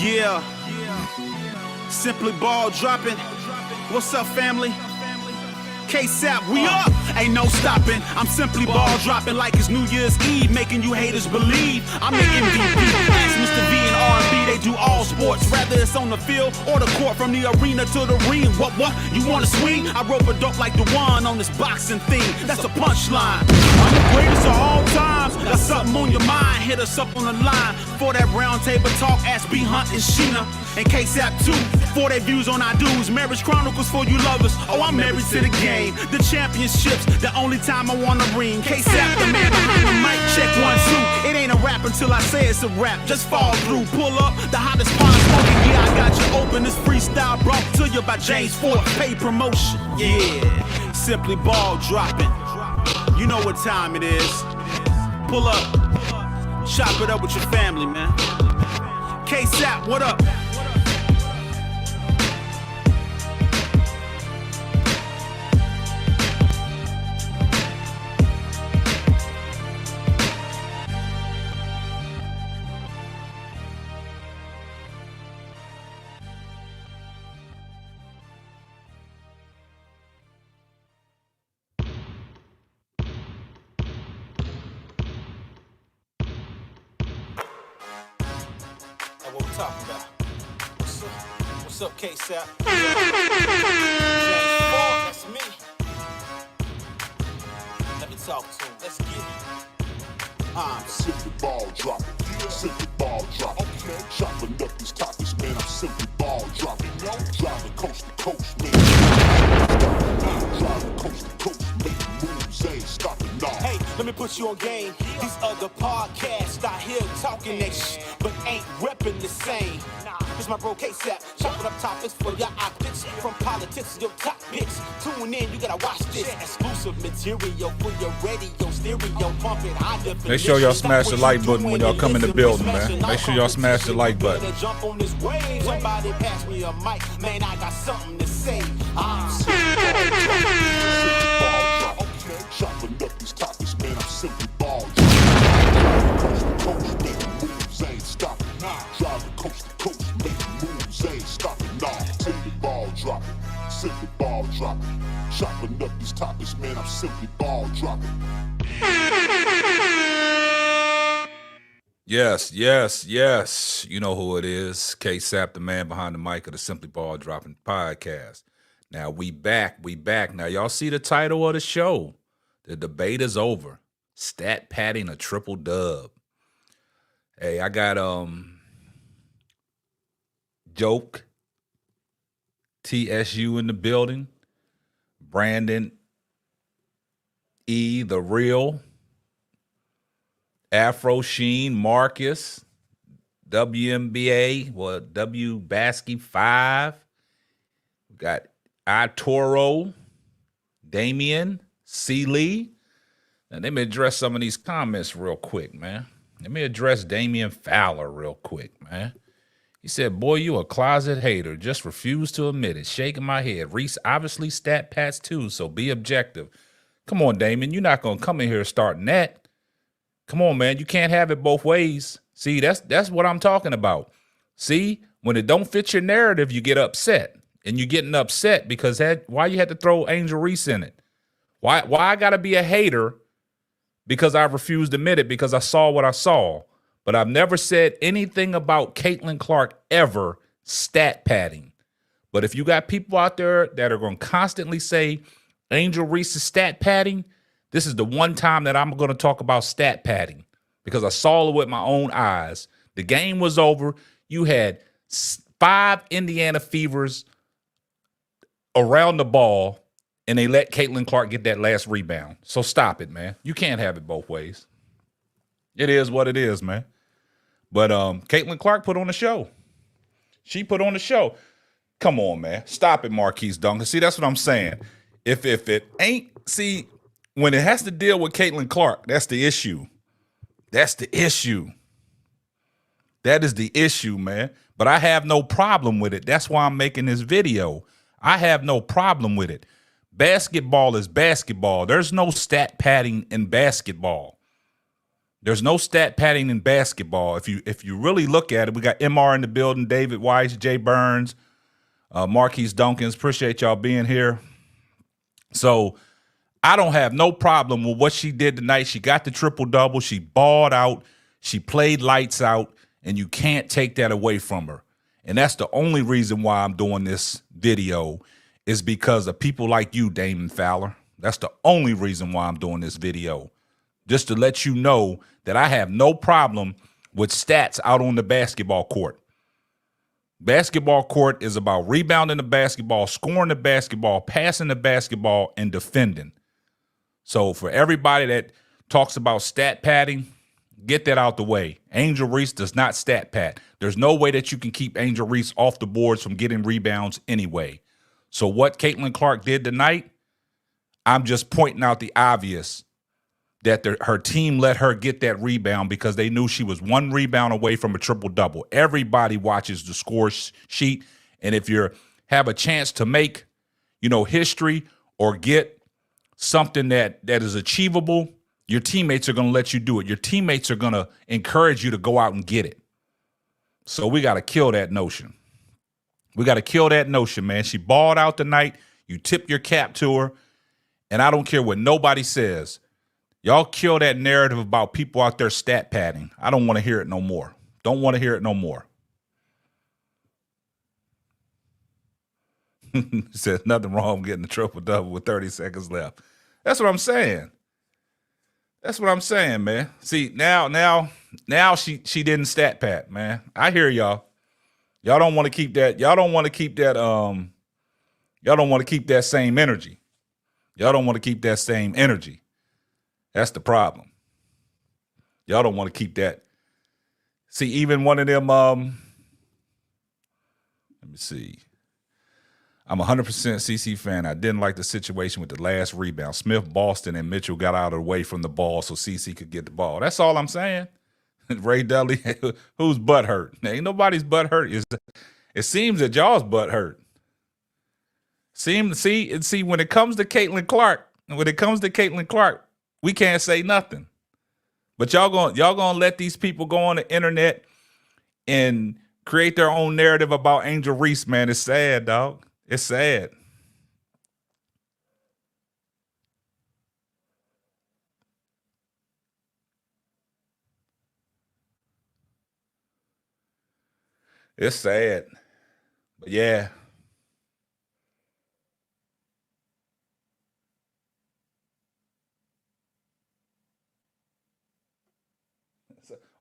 Yeah, simply ball dropping. What's up, family? K-Sap, we up! Ain't no stopping. I'm simply ball dropping like it's New Year's Eve, making you haters believe I'm the MVP. Ask Mr. V and R&B, they do all sports, whether it's on the field or the court, from the arena to the ring. What? You wanna swing? I rope a dope like the one on this boxing thing. That's a punchline. I'm the greatest of all times. Got something on your mind? Hit us up on the line for that round table talk. Ask B Hunt and Sheena and K-Sap too for their views on our dudes. Marriage Chronicles for you lovers. Oh, I'm married to the game. The championships, the only time I wanna ring. K-Sap, the man behind the mic. Check 1, 2. It ain't a rap until I say it's a rap. Just fall through, pull up, the hottest spot smoking. Yeah, I got you open. This freestyle brought to you by James Ford. Pay promotion. Yeah, simply ball dropping. You know what time it is. Pull up, chop it up with your family, man. K-Sap, what up? What we talking about? What's up, K-Sap? James Ford, that's me. Let me talk to him. Let's get it. I'm simply ball dropping. Simply ball dropping. Okay. Chopping up these topics, man. I'm simply ball dropping. Driving coast to coast, man. Driving coast to coast, making moves, ain't stopping now. Hey, let me put you on game. These other podcasts out here talking that shit, but ain't repping the same. This my bro K-Sap, chopping up topics for your optics. From politics to your top picks. Tune in, you gotta watch this. Exclusive material for your radio, stereo, pump it high definition. Make sure y'all smash the like button when y'all come in the building, man. Make sure y'all smash the like button. Jump on this wave. Somebody pass me a mic. Man, I got something to say. I'm chopping up these topics, man. I'm simply ball dropping. Coast to coast, making moves, ain't stopping. Driving coast to coast, making moves, ain't stopping. Simply ball dropping. Simply ball dropping. Chopping up these topics, man. I'm simply ball dropping. Yes. You know who it is. K-Sap, the man behind the mic of the Simply Ball Dropping podcast. Now we back. Now y'all see the title of the show. The debate is over. Stat padding a triple dub. Hey, I got Joke, TSU in the building. Brandon E, the real. Afro Sheen, Marcus, WNBA, W Basky 5. We got iToro, Damien, C. Lee. Now, let me address some of these comments real quick, man. Let me address Damian Fowler real quick, man. He said, boy, you a closet hater. Just refuse to admit it. Shaking my head. Reese obviously stat pats too, so be objective. Come on, Damien. You're not going to come in here starting that. Come on, man. You can't have it both ways. See, that's what I'm talking about. See, when it don't fit your narrative, you get upset. And you're getting upset because why you had to throw Angel Reese in it? Why I got to be a hater because I refused to admit it because I saw what I saw. But I've never said anything about Caitlin Clark ever stat padding. But if you got people out there that are going to constantly say Angel Reese is stat padding, this is the one time that I'm going to talk about stat padding because I saw it with my own eyes. The game was over. You had 5 Indiana Fevers around the ball, and they let Caitlin Clark get that last rebound. So stop it, man. You can't have it both ways. It is what it is, man. But Caitlin Clark put on the show. She put on the show. Come on, man. Stop it, Marquise Duncan. See, that's what I'm saying. If it ain't, see, when it has to deal with Caitlin Clark, that's the issue. That's the issue. That is the issue, man. But I have no problem with it. That's why I'm making this video. I have no problem with it. Basketball is basketball. There's no stat padding in basketball. There's no stat padding in basketball. If you really look at it, we got MR in the building, David Weiss, Jay Burns, Marquise Dunkins. Appreciate y'all being here. So I don't have no problem with what she did tonight. She got the triple-double. She balled out. She played lights out, and you can't take that away from her. And that's the only reason why I'm doing this video is because of people like you, Damon Fowler. That's the only reason why I'm doing this video. Just to let you know that I have no problem with stats out on the basketball court. Basketball court is about rebounding the basketball, scoring the basketball, passing the basketball, and defending. So for everybody that talks about stat padding, get that out the way. Angel Reese does not stat pad. There's no way that you can keep Angel Reese off the boards from getting rebounds anyway. So what Caitlin Clark did tonight, I'm just pointing out the obvious, that her team let her get that rebound because they knew she was one rebound away from a triple-double. Everybody watches the score sheet, and if you have a chance to make, history or get something that is achievable, your teammates are going to let you do it. Your teammates are going to encourage you to go out and get it. So we got to kill that notion. We got to kill that notion, man. She balled out tonight. You tip your cap to her, and I don't care what nobody says. Y'all kill that narrative about people out there stat padding. I don't want to hear it no more. Don't want to hear it no more. He says nothing wrong with getting the triple-double with 30 seconds left. That's what I'm saying. That's what I'm saying, man. See, now she didn't stat pad, man. I hear y'all. Y'all don't want to keep that. Y'all don't want to keep that. Y'all don't want to keep that same energy. Y'all don't want to keep that same energy. That's the problem. Y'all don't want to keep that. See, even one of them, let me see. I'm 100% CC fan. I didn't like the situation with the last rebound. Smith, Boston, and Mitchell got out of the way from the ball so CC could get the ball. That's all I'm saying. Ray Dudley, whose butt hurt? Ain't nobody's butt hurt. It seems that y'all's butt hurt. See, when it comes to Caitlin Clark, we can't say nothing. But y'all gonna let these people go on the internet and create their own narrative about Angel Reese, man. It's sad, dog. It's sad. It's sad. But yeah.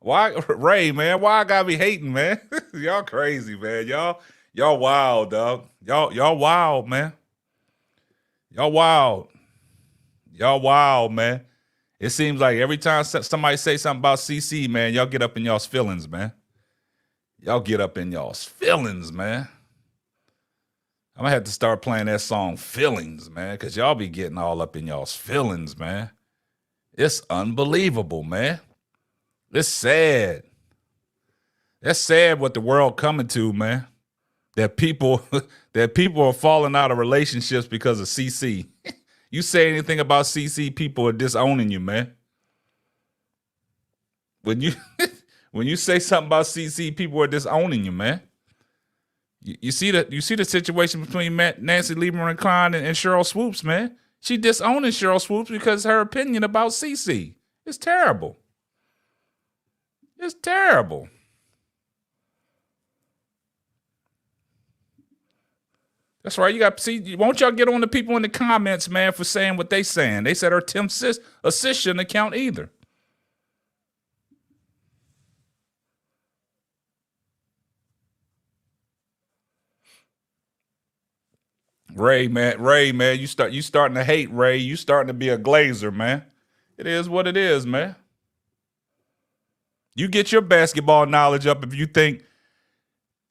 Why, Ray, man? Why I gotta be hating, man? Y'all crazy, man. Y'all wild, dog. Y'all wild, man. Y'all wild. Y'all wild, man. It seems like every time somebody say something about CC, man, y'all get up in y'all's feelings, man. Y'all get up in y'all's feelings, man. I'm gonna have to start playing that song Feelings, man, because y'all be getting all up in y'all's feelings, man. It's unbelievable, man. It's sad. That's sad what the world coming to, man. That people are falling out of relationships because of CC. You say anything about CC, people are disowning you, man. When you say something about CC, people are disowning you, man. You see the situation between Nancy Lieberman Klein and Cheryl Swoops, man. She disowning Cheryl Swoops because her opinion about CC. It's terrible. It's terrible. That's right. Won't y'all get on the people in the comments, man, for saying what they saying? They said her assist shouldn't count either. Ray, man, you starting to hate Ray. You starting to be a glazer, man. It is what it is, man. You get your basketball knowledge up if you think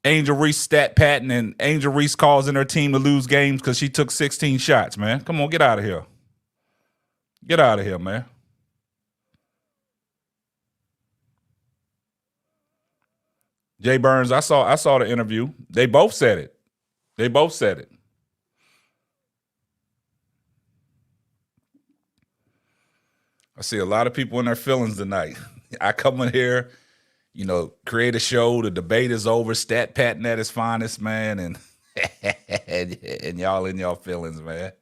Angel Reese stat patting and Angel Reese causing her team to lose games because she took 16 shots, man. Come on, get out of here. Get out of here, man. Jay Burns, I saw the interview. They both said it. I see a lot of people in their feelings tonight. I come in here, create a show. The debate is over. Stat patting at its finest, man, and and y'all in y'all feelings, man.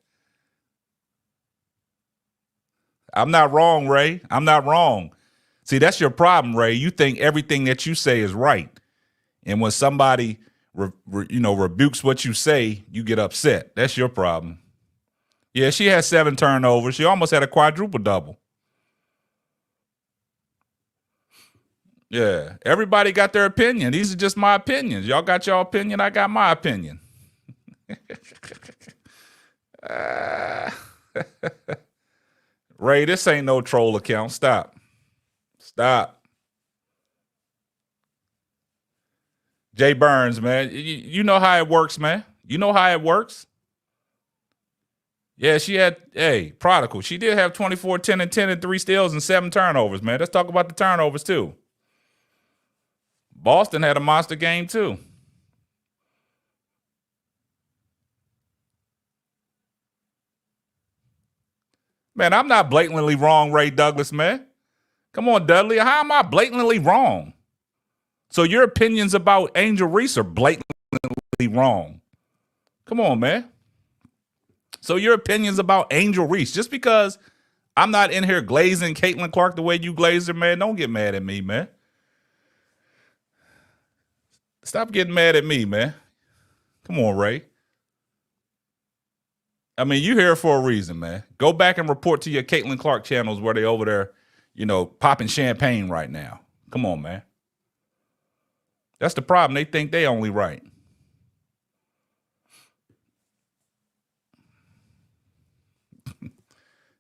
I'm not wrong, Ray. I'm not wrong. See, that's your problem, Ray. You think everything that you say is right, and when somebody rebukes what you say, you get upset. That's your problem. Yeah, she had 7 turnovers. She almost had a quadruple double. Yeah, everybody got their opinion. These are just my opinions. Y'all got your opinion. I got my opinion. Ray, this ain't no troll account. Stop. Jay Burns, man. You know how it works, man. You know how it works. Yeah, she had, prodigal. She did have 24, 10, and 10 and 3 steals and 7 turnovers, man. Let's talk about the turnovers, too. Boston had a monster game, too. Man, I'm not blatantly wrong, Ray Douglas, man. Come on, Dudley. How am I blatantly wrong? So your opinions about Angel Reese are blatantly wrong. Come on, man. So your opinions about Angel Reese, just because I'm not in here glazing Caitlin Clark the way you glaze her, man, don't get mad at me, man. Stop getting mad at me, man. Come on, Ray. I mean, you here for a reason, man. Go back and report to your Caitlin Clark channels where they over there, popping champagne right now. Come on, man. That's the problem. They think they only right.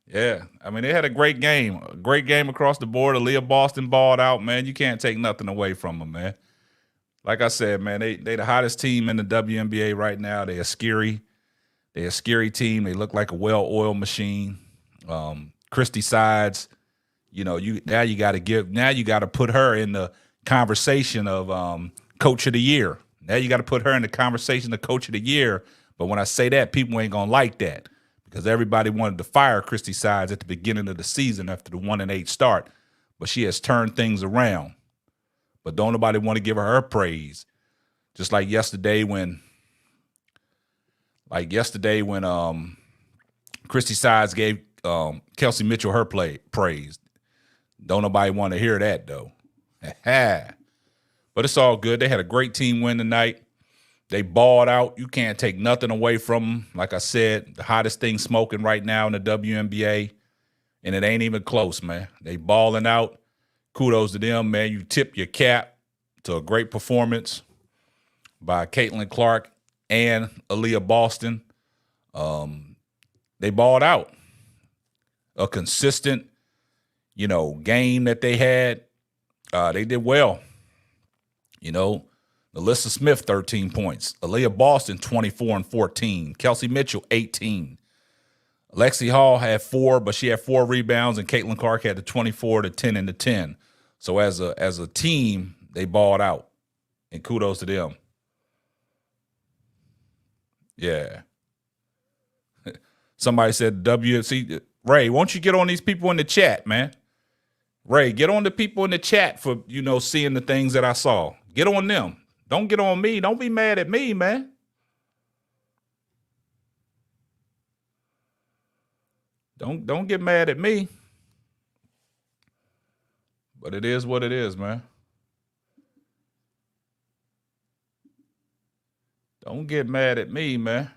Yeah. I mean, they had a great game. A great game across the board. Aaliyah Boston balled out, man. You can't take nothing away from them, man. Like I said, man, they the hottest team in the WNBA right now. They're scary. They're a scary team. They look like a well-oiled machine. Christy Sides, you got to put her in the conversation of Coach of the Year. Now you got to put her in the conversation of Coach of the Year. But when I say that, people ain't gonna like that because everybody wanted to fire Christy Sides at the beginning of the season after the 1-8 start. But she has turned things around. But don't nobody want to give her praise. Just like yesterday when Christy Sides gave Kelsey Mitchell her praise. Don't nobody want to hear that, though. But it's all good. They had a great team win tonight. They balled out. You can't take nothing away from them. Like I said, the hottest thing smoking right now in the WNBA, and it ain't even close, man. They balling out. Kudos to them, man. You tip your cap to a great performance by Caitlin Clark and Aaliyah Boston. They balled out. A consistent, game that they had. They did well. Alyssa Smith, 13 points. Aaliyah Boston, 24 and 14. Kelsey Mitchell, 18. Lexi Hall had 4, but she had 4 rebounds, and Caitlin Clark had the 24, the 10, and the 10. So as a team, they balled out, and kudos to them. Yeah. Somebody said WFC. Ray, won't you get on these people in the chat, man? Ray, get on the people in the chat for, seeing the things that I saw. Get on them. Don't get on me. Don't be mad at me, man. Don't get mad at me. But it is what it is, man. Don't get mad at me, man.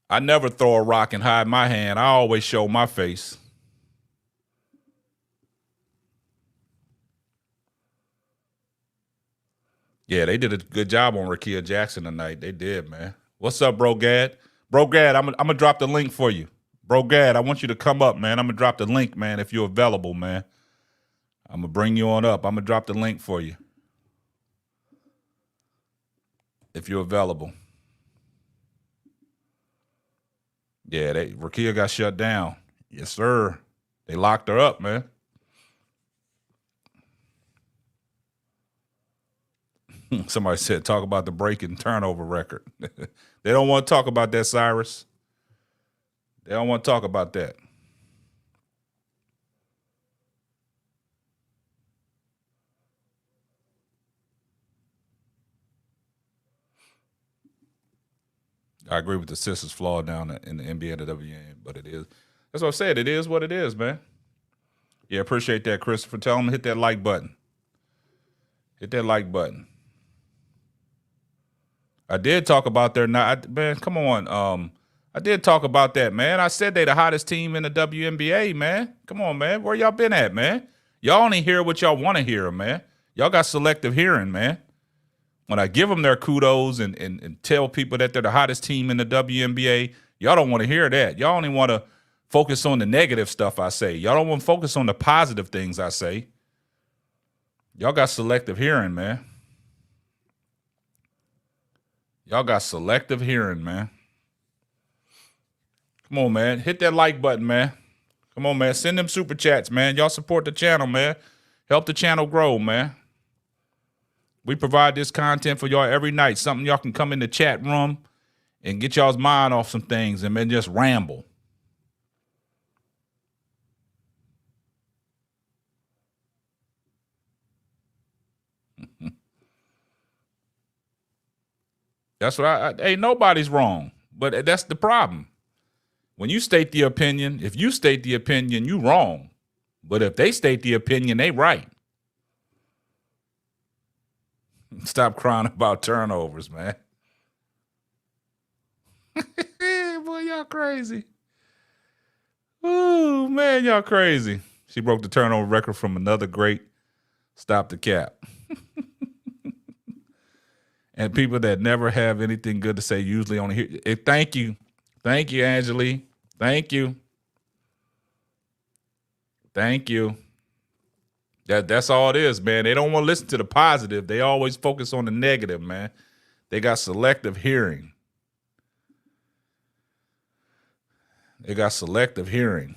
I never throw a rock and hide my hand. I always show my face. Yeah, they did a good job on Rakia Jackson tonight. They did, man. What's up, Bro Gad? Bro Gad, I'm gonna drop the link for you. Bro Gad, I want you to come up, man. I'm gonna drop the link, man, if you're available, man. I'm gonna bring you on up. I'm gonna drop the link for you. If you're available. Yeah, Rakia got shut down. Yes, sir. They locked her up, man. Somebody said, talk about the break and turnover record. They don't want to talk about that, Cyrus. They don't want to talk about that. I agree with the sisters flaw down in the NBA and the WNBA, but it is. That's what I said. It is what it is, man. Yeah, appreciate that, Christopher. Tell them to hit that like button. Hit that like button. I did talk about their man. Come on, I did talk about that, man. I said they the hottest team in the WNBA, man. Come on, man. Where y'all been at, man? Y'all only hear what y'all want to hear, man. Y'all got selective hearing, man. When I give them their kudos and tell people that they're the hottest team in the WNBA, y'all don't want to hear that. Y'all only want to focus on the negative stuff I say. Y'all don't want to focus on the positive things I say. Y'all got selective hearing, man. Y'all got selective hearing, man. Come on, man. Hit that like button, man. Come on, man. Send them super chats, man. Y'all support the channel, man. Help the channel grow, man. We provide this content for y'all every night. Something y'all can come in the chat room and get y'all's mind off some things and then just ramble. That's what hey, nobody's wrong, but that's the problem. When you state the opinion, if you state the opinion, you wrong. But if they state the opinion, they right. Stop crying about turnovers, man. Boy, y'all crazy. Ooh, man, y'all crazy. She broke the turnover record from another great. Stop the cap. And people that never have anything good to say usually only hear. Thank you. Thank you, Angelique. Thank you. Thank you. That's all it is, man. They don't want to listen to the positive. They always focus on the negative, man. They got selective hearing. They got selective hearing.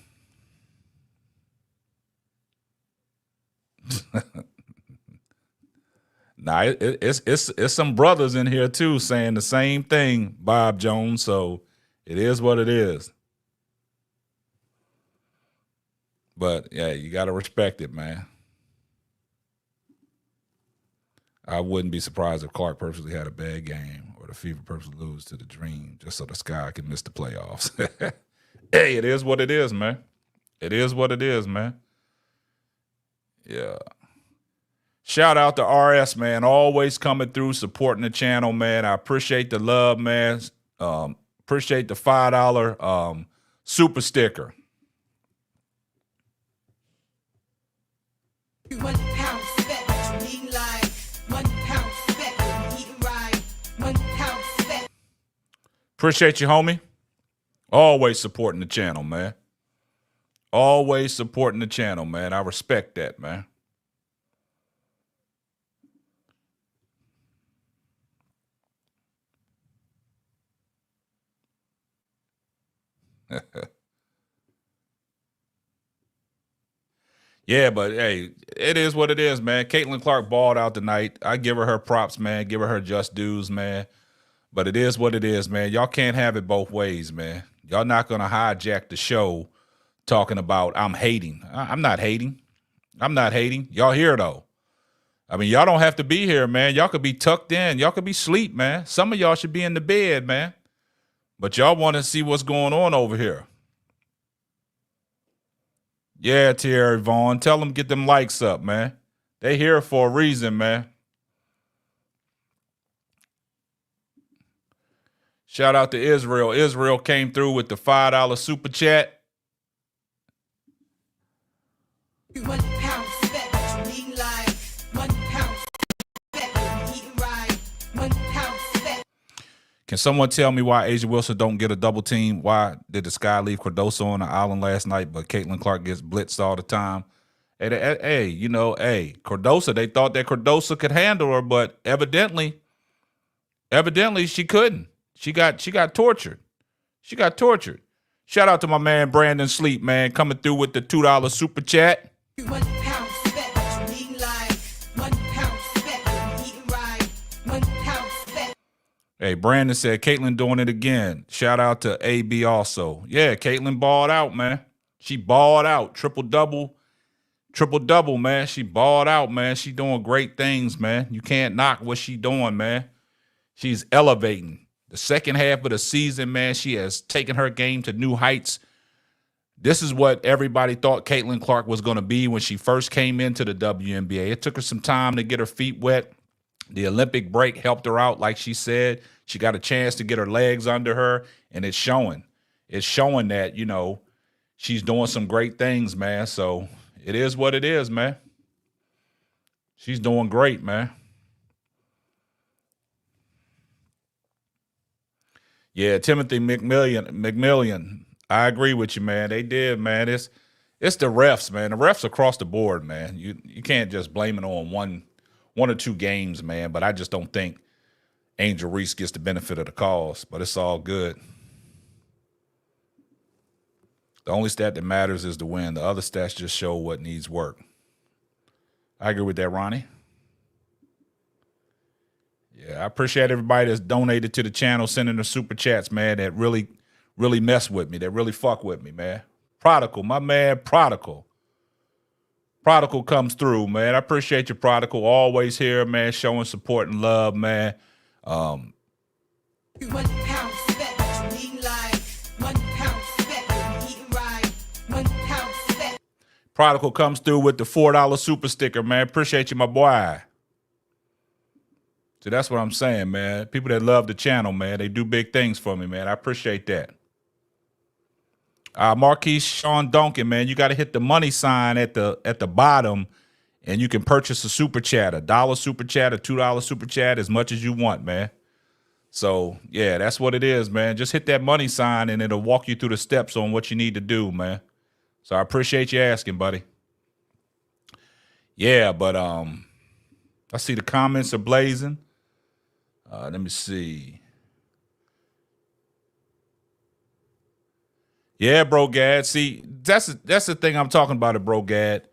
Nah, it's some brothers in here too saying the same thing, Bob Jones. So it is what it is. But yeah, you got to respect it, man. I wouldn't be surprised if Clark purposely had a bad game or the Fever purposely lose to the Dream just so the Sky can miss the playoffs. Hey, it is what it is, man. It is what it is, man. Yeah. Shout out to RS, man. Always coming through, supporting the channel, man. I appreciate the love, man. Appreciate the $5 super sticker. Appreciate you, homie. Always supporting the channel, man. Always supporting the channel, man. I respect that, man. Yeah, but hey, it is what it is, man. Caitlin Clark balled out tonight. I give her props, man. Give her just dues, man. But it is what it is, man. Y'all can't have it both ways, man. Y'all not going to hijack the show talking about I'm hating. I'm not hating. I'm not hating. Y'all here, though. I mean, y'all don't have to be here, man. Y'all could be tucked in. Y'all could be asleep, man. Some of y'all should be in the bed, man. But y'all want to see what's going on over here. Yeah, Terry Vaughn. Tell them get them likes up, man. They here for a reason, man. Shout out to Israel. Israel came through with the $5 super chat. Can someone tell me why Asia Wilson don't get a double team? Why did the Sky leave Cardoso on the island last night, but Caitlin Clark gets blitzed all the time? Hey, Cardoso, they thought that Cardoso could handle her, but evidently she couldn't. She got tortured. She got tortured. Shout out to my man Brandon Sleep, man, coming through with the $2 super chat. Hey, Brandon said Caitlin doing it again. Shout out to AB also. Yeah, Caitlin balled out, man. She balled out. Triple-double, man. She balled out, man. She doing great things, man. You can't knock what she doing, man. She's elevating. The second half of the season, man, she has taken her game to new heights. This is what everybody thought Caitlin Clark was going to be when she first came into the WNBA. It took her some time to get her feet wet. The Olympic break helped her out, like she said. She got a chance to get her legs under her, and it's showing. It's showing that, you know, she's doing some great things, man. So it is what it is, man. She's doing great, man. Yeah, Timothy McMillian. I agree with you, man. They did, man. It's the refs, man. The refs across the board, man. You can't just blame it on one or two games, man. But I just don't think Angel Reese gets the benefit of the cause. But it's all good. The only stat that matters is the win. The other stats just show what needs work. I agree with that, Ronnie. Yeah, I appreciate everybody that's donated to the channel, sending the super chats, man, that really mess with me, that really fuck with me, man. Prodigal, my man, Prodigal. Prodigal comes through, man. I appreciate you, Prodigal. Always here, man, showing support and love, man. Prodigal comes through with the $4 super sticker, man. Appreciate you, my boy. So that's what I'm saying, man. People that love the channel, man, they do big things for me, man. I appreciate that. Marquise Sean Duncan, man, you got to hit the money sign at the bottom, and you can purchase a super chat, $1 super chat, a $2 super chat, as much as you want, man. So, yeah, that's what it is, man. Just hit that money sign, and it'll walk you through the steps on what you need to do, man. So I appreciate you asking, buddy. Yeah, but I see the comments are blazing. Let me see. Yeah, Bro Gad. See, that's the thing I'm talking about, Bro Gad.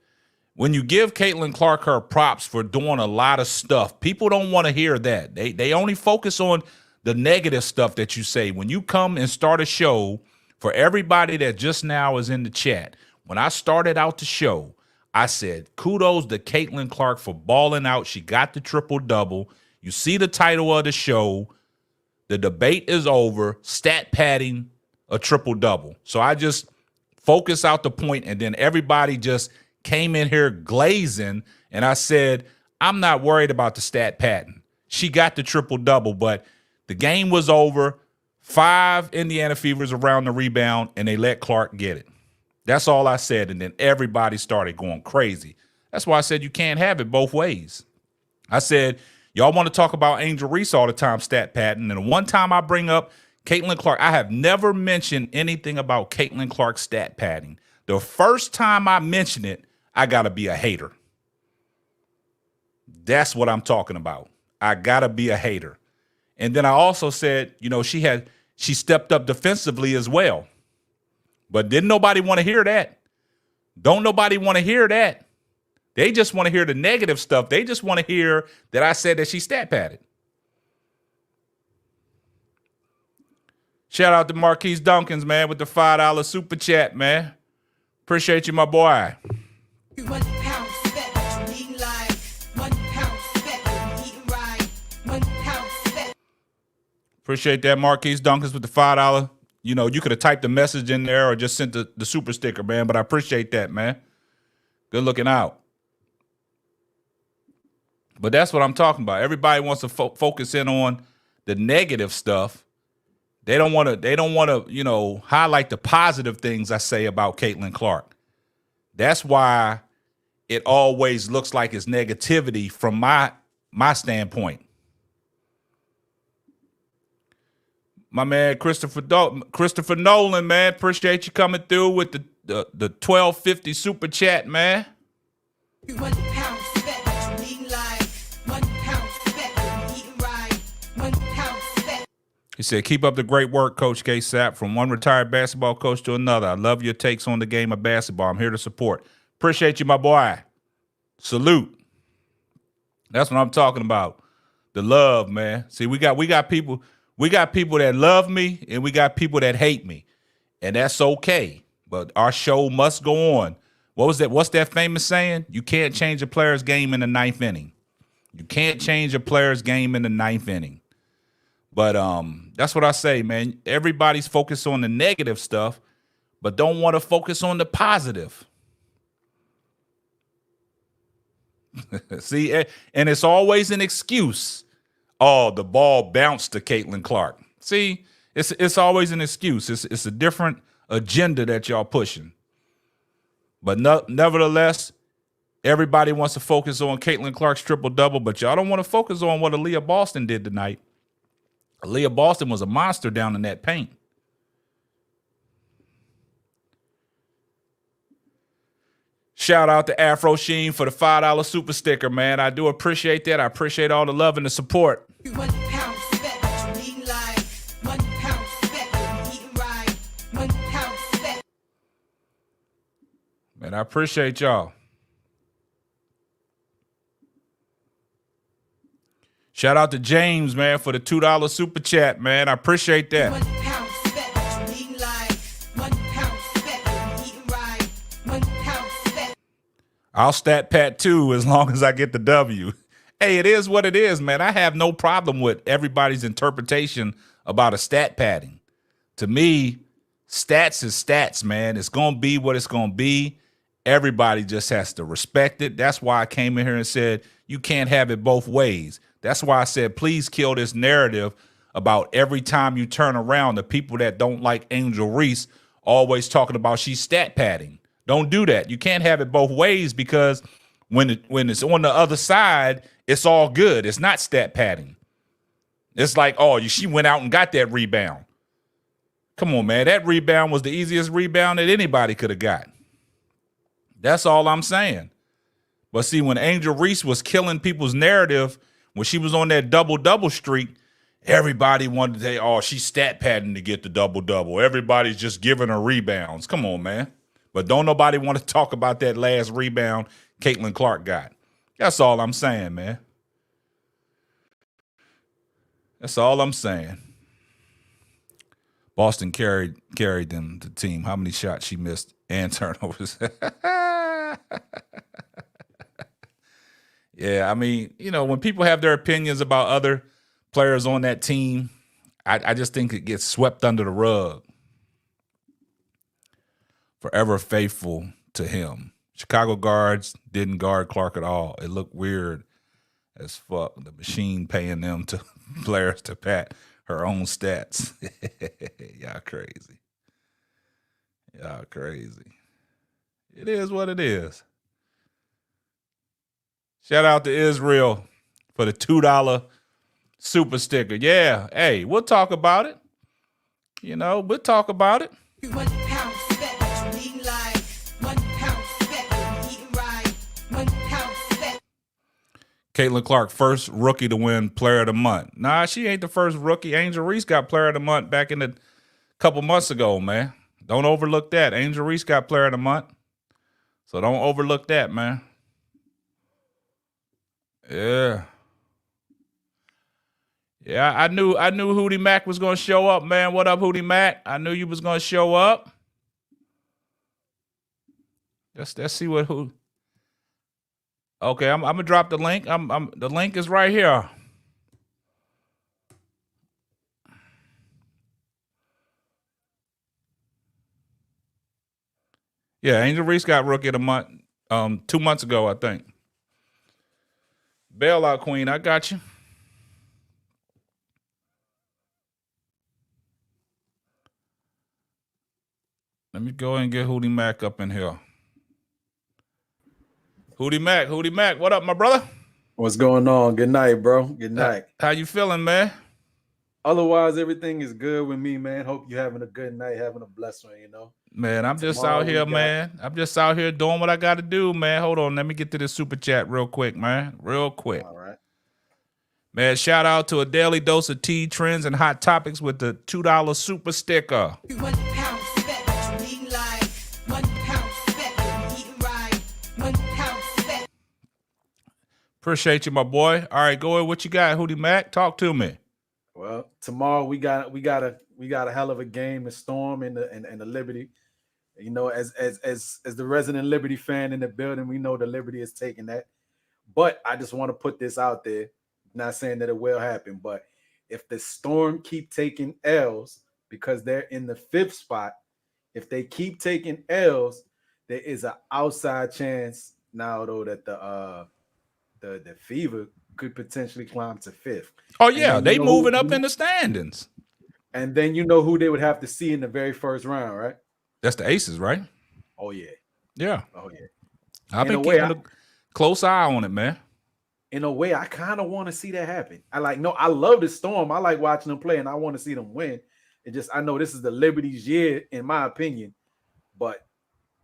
When you give Caitlin Clark her props for doing a lot of stuff, people don't want to hear that. They only focus on the negative stuff that you say. When you come and start a show, for everybody that just now is in the chat, when I started out the show, I said, kudos to Caitlin Clark for balling out. She got the triple-double. You see the title of the show. The debate is over. Stat padding a triple-double. So I just focus out the point, and then everybody just came in here glazing, and I said, I'm not worried about the stat padding. She got the triple-double, but the game was over. 5 Indiana Fevers around the rebound, and they let Clark get it. That's all I said, and then everybody started going crazy. That's why I said you can't have it both ways. I said, y'all want to talk about Angel Reese all the time, stat padding, and one time I bring up Caitlin Clark, I have never mentioned anything about Caitlin Clark stat padding. The first time I mention it, I got to be a hater. That's what I'm talking about. I got to be a hater. And then I also said, you know, she stepped up defensively as well. But didn't nobody want to hear that? Don't nobody want to hear that. They just want to hear the negative stuff. They just want to hear that I said that she stat padded. Shout out to Marquise Duncans, man, with the $5 super chat, man. Appreciate you, my boy. Appreciate that, Marquise Duncans, with the $5. You know, you could have typed a message in there or just sent the super sticker, man. But I appreciate that, man. Good looking out. But that's what I'm talking about. Everybody wants to focus in on the negative stuff. They don't want to, you know, highlight the positive things I say about Caitlin Clark. That's why it always looks like it's negativity from my standpoint. My man, Christopher Nolan, man. Appreciate you coming through with the 1250 super chat, man. He said, keep up the great work, Coach K. Sapp. From one retired basketball coach to another, I love your takes on the game of basketball. I'm here to support. Appreciate you, my boy. Salute. That's what I'm talking about. The love, man. See, we got people that love me and we got people that hate me. And that's okay. But our show must go on. What's that famous saying? You can't change a player's game in the ninth inning. You can't change a player's game in the ninth inning. But that's what I say, man. Everybody's focused on the negative stuff, but don't want to focus on the positive. See, and it's always an excuse. Oh, the ball bounced to Caitlin Clark. See, it's always an excuse. It's a different agenda that y'all pushing. But nevertheless, everybody wants to focus on Caitlin Clark's triple-double, but y'all don't want to focus on what Aaliyah Boston did tonight. Aaliyah Boston was a monster down in that paint. Shout out to Afro Sheen for the $5 super sticker, man. I do appreciate that. I appreciate all the love and the support. Man, I appreciate y'all. Shout out to James, man, for the $2 super chat, man. I appreciate that. I'll stat pat too as long as I get the W. Hey, it is what it is, man. I have no problem with everybody's interpretation about a stat padding. To me, stats is stats, man. It's going to be what it's going to be. Everybody just has to respect it. That's why I came in here and said you can't have it both ways. That's why I said please kill this narrative about every time you turn around, the people that don't like Angel Reese always talking about she's stat padding. Don't do that. You can't have it both ways because when it's on the other side, it's all good. It's not stat padding. It's like, oh, she went out and got that rebound. Come on, man. That rebound was the easiest rebound that anybody could have got. That's all I'm saying. But see, when Angel Reese was killing people's narrative, when she was on that double-double streak, everybody wanted to say, oh, she's stat padding to get the double-double. Everybody's just giving her rebounds. Come on, man. But don't nobody want to talk about that last rebound Caitlin Clark got. That's all I'm saying, man. That's all I'm saying. Boston carried them, the team. How many shots she missed and turnovers? Yeah, I mean, when people have their opinions about other players on that team, I just think it gets swept under the rug. Forever faithful to him. Chicago guards didn't guard Clark at all. It looked weird as fuck. The machine paying them to players to pat her own stats. Y'all crazy. Y'all crazy. It is what it is. Shout out to Israel for the $2 super sticker. Yeah, hey, we'll talk about it. We'll talk about it. Caitlin Clark, first rookie to win Player of the Month. Nah, she ain't the first rookie. Angel Reese got Player of the Month back in a couple months ago, man. Don't overlook that. Angel Reese got Player of the Month. So don't overlook that, man. Yeah. Yeah, I knew Hootie Mac was going to show up, man. What up, Hootie Mac? I knew you was going to show up. Let's see what who. Okay, I'm gonna drop the link. The link is right here. Yeah, Angel Reese got Rookie of the Month 2 months ago, I think. Bailout Queen, I got you. Let me go and get Hootie Mac up in here. Hootie Mac, what up, my brother? What's going on? Good night, bro. Good night. How you feeling, man? Otherwise, everything is good with me, man. Hope you're having a good night, having a blessed one, Man, I'm just out here, man. I'm just out here doing what I got to do, man. Hold on. Let me get to this super chat real quick, man. Real quick. All right. Man, shout out to a daily dose of tea, trends, and hot topics with the $2 super sticker. Appreciate you, my boy. All right, go ahead. What you got, Hootie Mac? Talk to me. Well, tomorrow we got a hell of a game. The Storm and the Liberty. As the resident Liberty fan in the building, we know the Liberty is taking that. But I just want to put this out there. Not saying that it will happen, but if the Storm keep taking L's because they're in the 5th spot, if they keep taking L's, there is an outside chance now though that the Fever could potentially climb to 5th. Oh And yeah, then they moving up in the standings. And then you know who they would have to see in the very first round, right? That's the Aces, right? Oh yeah. Yeah. Oh yeah. I've been keeping a close eye on it, man. In a way, I kind of want to see that happen. I love the Storm. I like watching them play, and I want to see them win. I know this is the Liberty's year, in my opinion, but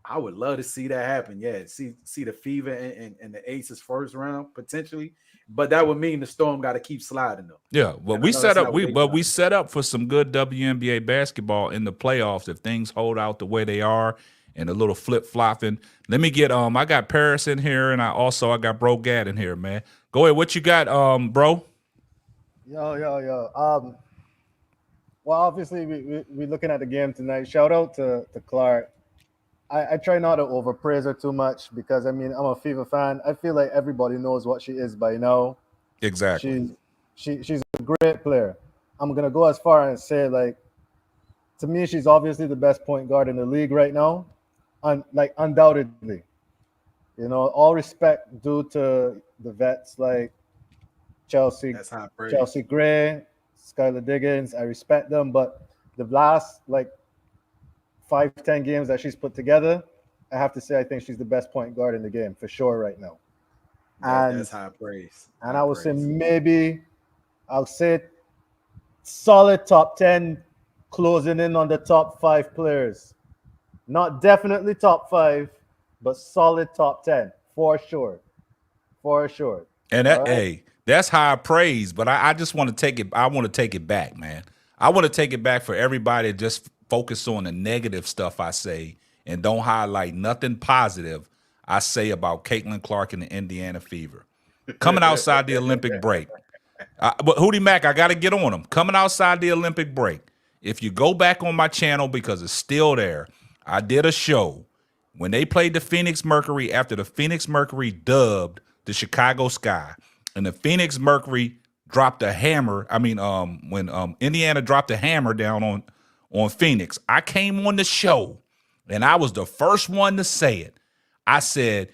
I would love to see that happen. Yeah, see the Fever and the Aces first round potentially, but that would mean the Storm got to keep sliding though. Yeah, well, we set up for some good WNBA basketball in the playoffs if things hold out the way they are. And a little flip flopping. Let me get I got Paris in here, and I got Bro Gad in here, man. Go ahead. What you got, bro? Yo. Well, obviously we looking at the game tonight. Shout out to Clark. I try not to overpraise her too much because I'm a Fever fan. I feel like everybody knows what she is by now. Exactly. She's a great player. I'm gonna go as far as say to me she's obviously the best point guard in the league right now. Undoubtedly, all respect due to the vets like Chelsea Gray, Skylar Diggins. I respect them, but the last 5-10 games that she's put together, I have to say I think she's the best point guard in the game for sure right now. That's high praise. And I would say I'll say solid top 10, closing in on the top 5 players. Not definitely top 5, but solid top 10 for sure. And that's high praise. But I just want to take it. I want to take it back, man. I want to take it back for everybody. Just focus on the negative stuff I say and don't highlight nothing positive I say about Caitlin Clark and the Indiana Fever. Coming outside the Olympic break. But Hootie Mac, I got to get on them. Coming outside the Olympic break. If you go back on my channel, because it's still there, I did a show when they played the Phoenix Mercury after the Phoenix Mercury dubbed the Chicago Sky, and the Phoenix Mercury dropped a hammer. When Indiana dropped a hammer down on Phoenix, I came on the show, and I was the first one to say it. I said,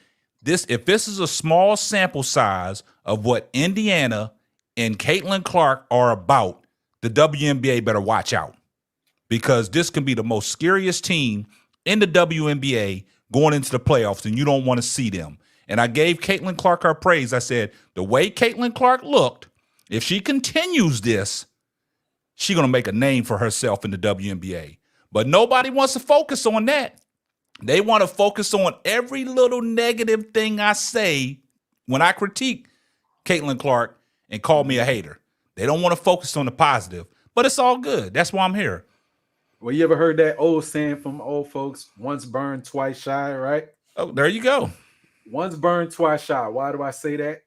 if this is a small sample size of what Indiana and Caitlin Clark are about, the WNBA better watch out, because this can be the most scariest team in the WNBA going into the playoffs, and you don't want to see them. And I gave Caitlin Clark her praise. I said, the way Caitlin Clark looked, if she continues this, she's going to make a name for herself in the WNBA. But nobody wants to focus on that. They want to focus on every little negative thing I say when I critique Caitlin Clark and call me a hater. They don't want to focus on the positive, but it's all good. That's why I'm here. Well, you ever heard that old saying from old folks, once burned, twice shy, right? Oh, there you go. Once burned, twice shy. Why do I say that?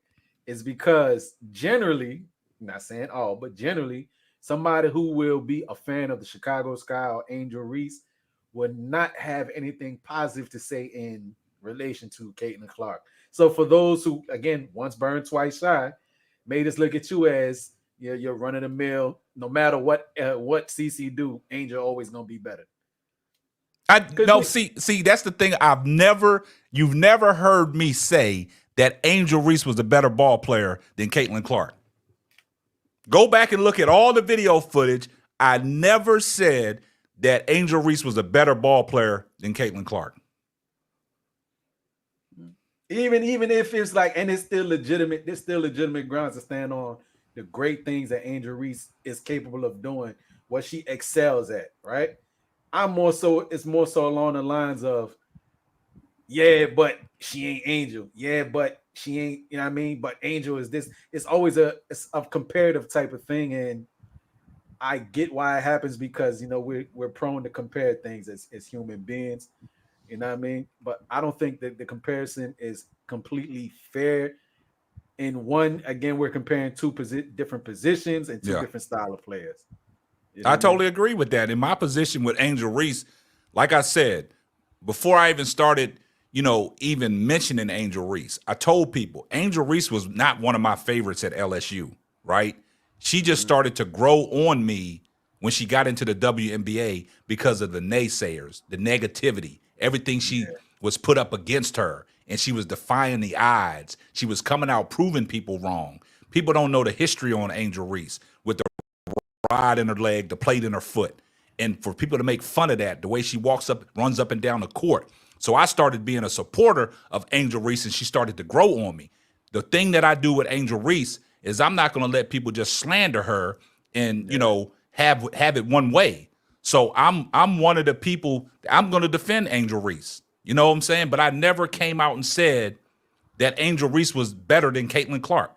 It's because generally, not saying all, but generally, somebody who will be a fan of the Chicago Sky or Angel Reese would not have anything positive to say in relation to Caitlin Clark. So for those who, again, once burned, twice shy, may just look at you as you're running the mill. No matter what CC do, Angel always gonna be better. See, that's the thing. You've never heard me say that Angel Reese was a better ball player than Caitlin Clark. Go back and look at all the video footage. I never said that Angel Reese was a better ball player than Caitlin Clark. Even if it's and it's still legitimate, there's still legitimate grounds to stand on the great things that Angel Reese is capable of doing, what she excels at, right? It's more so along the lines of, yeah, but she ain't Angel. Yeah, but she ain't, you know what I mean? But Angel is this. It's always a comparative type of thing, and I get why it happens because we're prone to compare things as human beings. You know what I mean? But I don't think that the comparison is completely fair. In one, again, we're comparing two different positions and two different style of players. I totally agree with that. In my position with Angel Reese, like I said, before I even started, even mentioning Angel Reese, I told people Angel Reese was not one of my favorites at LSU, right? She just started to grow on me when she got into the WNBA because of the naysayers, the negativity, everything she was put up against her, and she was defying the odds. She was coming out proving people wrong. People don't know the history on Angel Reese with the rod in her leg, the plate in her foot. And for people to make fun of that, the way she walks up, runs up and down the court. So I started being a supporter of Angel Reese, and she started to grow on me. The thing that I do with Angel Reese is I'm not going to let people just slander her and, you know, have it one way. So I'm one of the people, I'm going to defend Angel Reese. You know what I'm saying? But I never came out and said that Angel Reese was better than Caitlin Clark.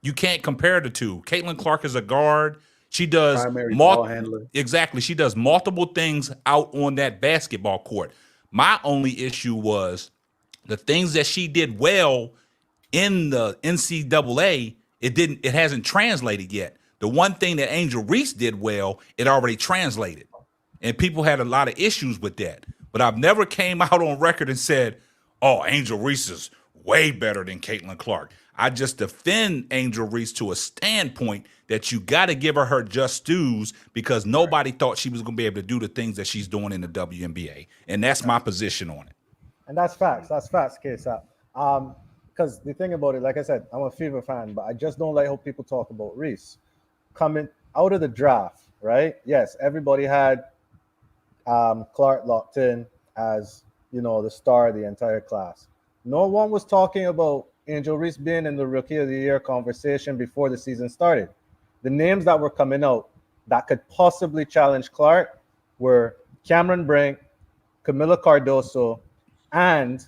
You can't compare the two. Caitlin Clark is a guard. She does primary ball handler. Exactly. She does multiple things out on that basketball court. My only issue was the things that she did well in the NCAA. It hasn't translated yet. The one thing that Angel Reese did well, it already translated. And people had a lot of issues with that. But I've never came out on record and said, oh, Angel Reese is way better than Caitlin Clark. I just defend Angel Reese to a standpoint that you got to give her just dues because nobody thought she was going to be able to do the things that she's doing in the WNBA. And that's my position on it. And that's facts. That's facts, K-Sap. Because the thing about it, like I said, I'm a Fever fan, but I just don't like how people talk about Reese. Coming out of the draft, right? Yes, everybody had Clark locked in as, you know, the star of the entire class. No one was talking about Angel Reese being in the Rookie of the Year conversation before the season started. The names that were coming out that could possibly challenge Clark were Cameron Brink, Camila Cardoso, and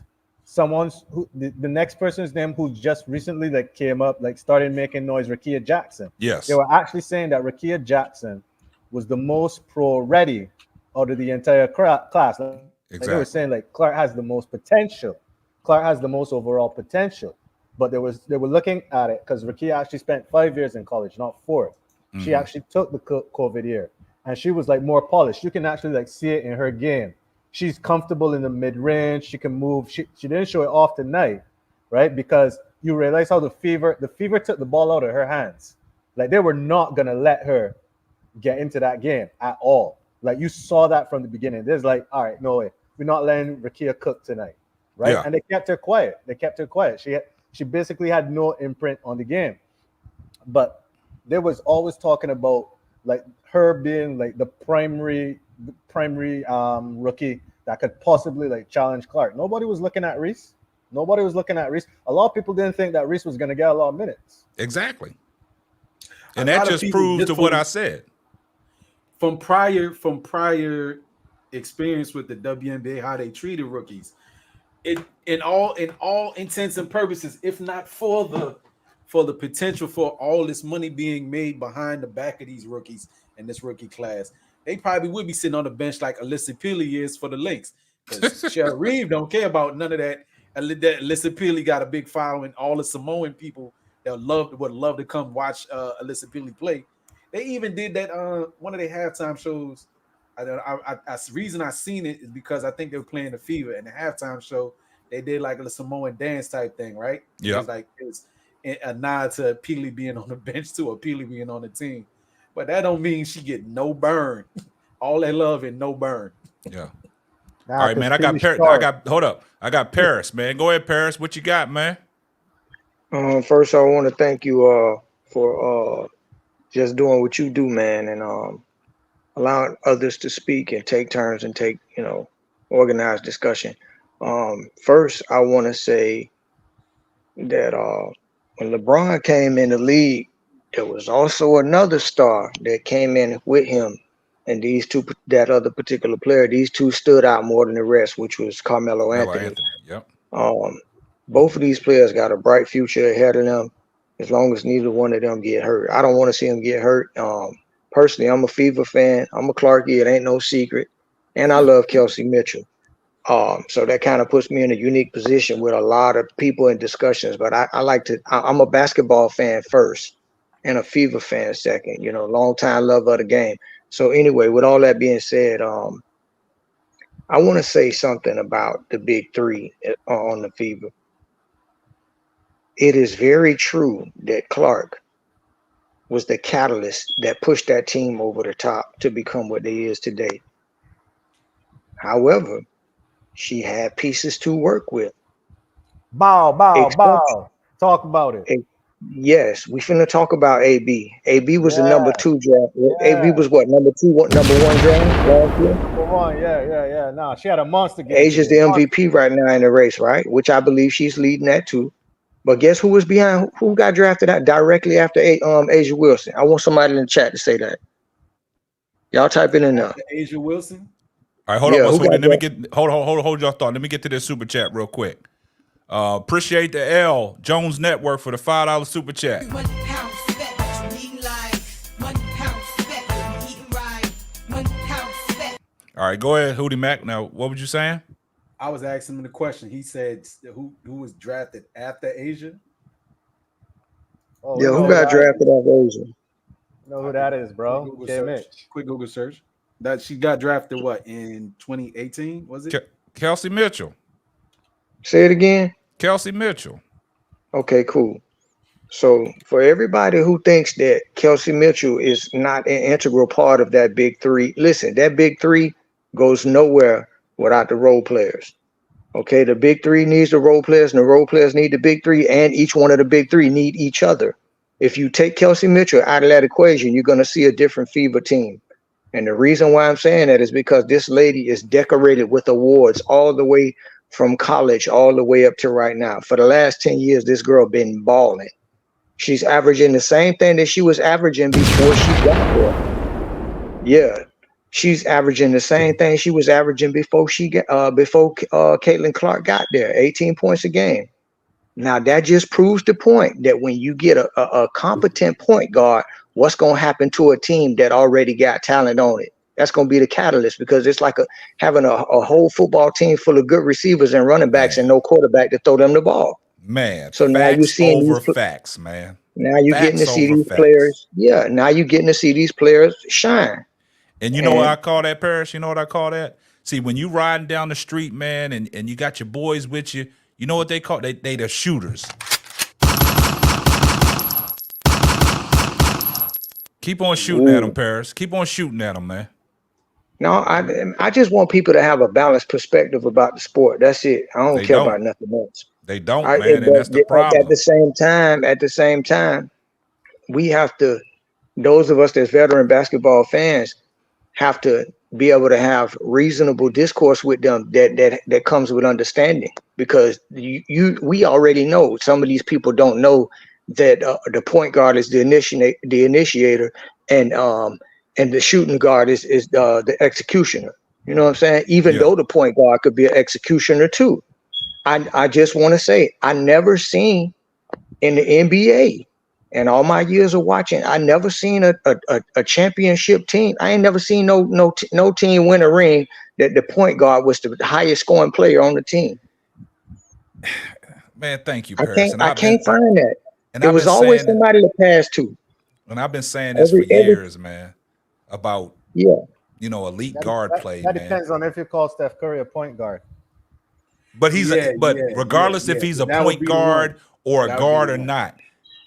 the next person's name who just recently came up, started making noise, Rakia Jackson. Yes. They were actually saying that Rakia Jackson was the most pro-ready out of the entire class. They were saying Clark has the most potential. Clark has the most overall potential. But they were looking at it because Rakia actually spent 5 years in college, not 4. Mm-hmm. She actually took the COVID year, and she was more polished. You can actually see it in her game. She's comfortable in the mid-range. She can move. She didn't show it off tonight, right? Because you realize how the Fever took the ball out of her hands. They were not gonna let her get into that game at all. You saw that from the beginning. There's all right, no way. We're not letting Rakia cook tonight, right? Yeah. And they kept her quiet. She basically had no imprint on the game. But there was always talking about her being the primary rookie that could possibly challenge Clark. Nobody was looking at Reese. A lot of people didn't think that Reese was going to get a lot of minutes. Exactly. And that just proves to what I said. From prior experience with the WNBA, how they treated rookies, in all intents and purposes, if not for the potential for all this money being made behind the back of these rookies in this rookie class, they probably would be sitting on the bench like Alyssa Peely is for the Lynx. Because Cheryl Reeve don't care about none of that. Alyssa Peely got a big following. All the Samoan people that would love to come watch Alyssa Peely play. They even did that one of their halftime shows. The reason I seen it is because I think they were playing the Fever, and the halftime show they did a Samoan dance type thing, right? Yeah, it was a nod to Peely being on the bench too, or Peely being on the team. But that don't mean she get no burn. All that love and no burn. Yeah. All right, man. I got Paris, man. Go ahead, Paris. What you got, man? First, I want to thank you for just doing what you do, man, and allowing others to speak and take turns and take organized discussion. First, I want to say that when LeBron came in the league, there was also another star that came in with him, and that other particular player, these two stood out more than the rest, which was Carmelo Anthony. Yep. Both of these players got a bright future ahead of them, as long as neither one of them get hurt. I don't want to see them get hurt. Personally, I'm a Fever fan. I'm a Clarkie. It ain't no secret, and I love Kelsey Mitchell. So that kind of puts me in a unique position with a lot of people in discussions. But I'm a basketball fan first and a Fever fan second, long time lover of the game. So anyway, with all that being said, I want to say something about the big three on the Fever. It is very true that Clark was the catalyst that pushed that team over the top to become what they is today. However, she had pieces to work with. Bow. Talk about it. Yes, we finna talk about AB. AB was the number Yeah, 2 draft. AB yeah. was what, number 1 draft last year? Number one. Yeah. Nah, she had a monster game Asia's today. the MVP right now in the race, right? Which I believe she's leading that too. But guess who was behind? Who got drafted out directly after Asia Wilson? I want somebody in the chat to say that. Y'all type it in there. After Asia Wilson. All right, hold Yeah, on. who So let got me get hold your thought. Let me get to this super chat real quick. Appreciate the L Jones Network for the $5 super chat. All right, go ahead, Hootie Mac. Now, what was you saying? I was asking him the question. He said who was drafted after Asia? Oh, Yeah, who got drafted out of Asia? You know who that is, bro? Quick Google search. That she got drafted what in 2018? Was it? Kelsey Mitchell. Say it again. Kelsey Mitchell. Okay, cool. So for everybody who thinks that Kelsey Mitchell is not an integral part of that big three, listen, that big three goes nowhere without the role players. Okay, the big three needs the role players, and the role players need the big three, and each one of the big three need each other. If you take Kelsey Mitchell out of that equation, you're going to see a different fever team. And the reason why I'm saying that is because this lady is decorated with awards all the way from college all the way up to right now. For the last 10 years, this girl been balling. She's averaging the same thing that she was averaging before she got there. Yeah, she's averaging the same thing she was averaging before Caitlin Clark got there, 18 points a game. Now that just proves the point that when you get a competent point guard, what's going to happen to a team that already got talent on it? That's going to be the catalyst, because it's like having a whole football team full of good receivers and running backs and no quarterback to throw them the ball. Man, so now you're seeing facts, man. Now you're getting to see these players. Yeah, now you're getting to see these players shine. And you know what I call that, Parrish? You know what I call that? See, when you riding down the street, man, and you got your boys with you, you know what they call? They the shooters. Keep on shooting at them, Paris. Keep on shooting at them, man. No, I just want people to have a balanced perspective about the sport. That's it. I don't care about nothing else. They don't, man, and that's the problem. At the same time, we have to, those of us that's veteran basketball fans, have to be able to have reasonable discourse with them that comes with understanding, because we already know some of these people don't know that the point guard is the initiator, and the shooting guard is the executioner. You know what I'm saying? Even though the point guard could be an executioner too. I just want to say, I never seen in the NBA, and all my years of watching, I never seen a championship team. I ain't never seen no team win a ring that the point guard was the highest scoring player on the team. Man, thank you, Paris. I can't find that. And there was always somebody to pass to. And I've been saying this for years, man, about elite guard play. That depends on if you call Steph Curry a point guard. But regardless if he's a point guard or a guard or not,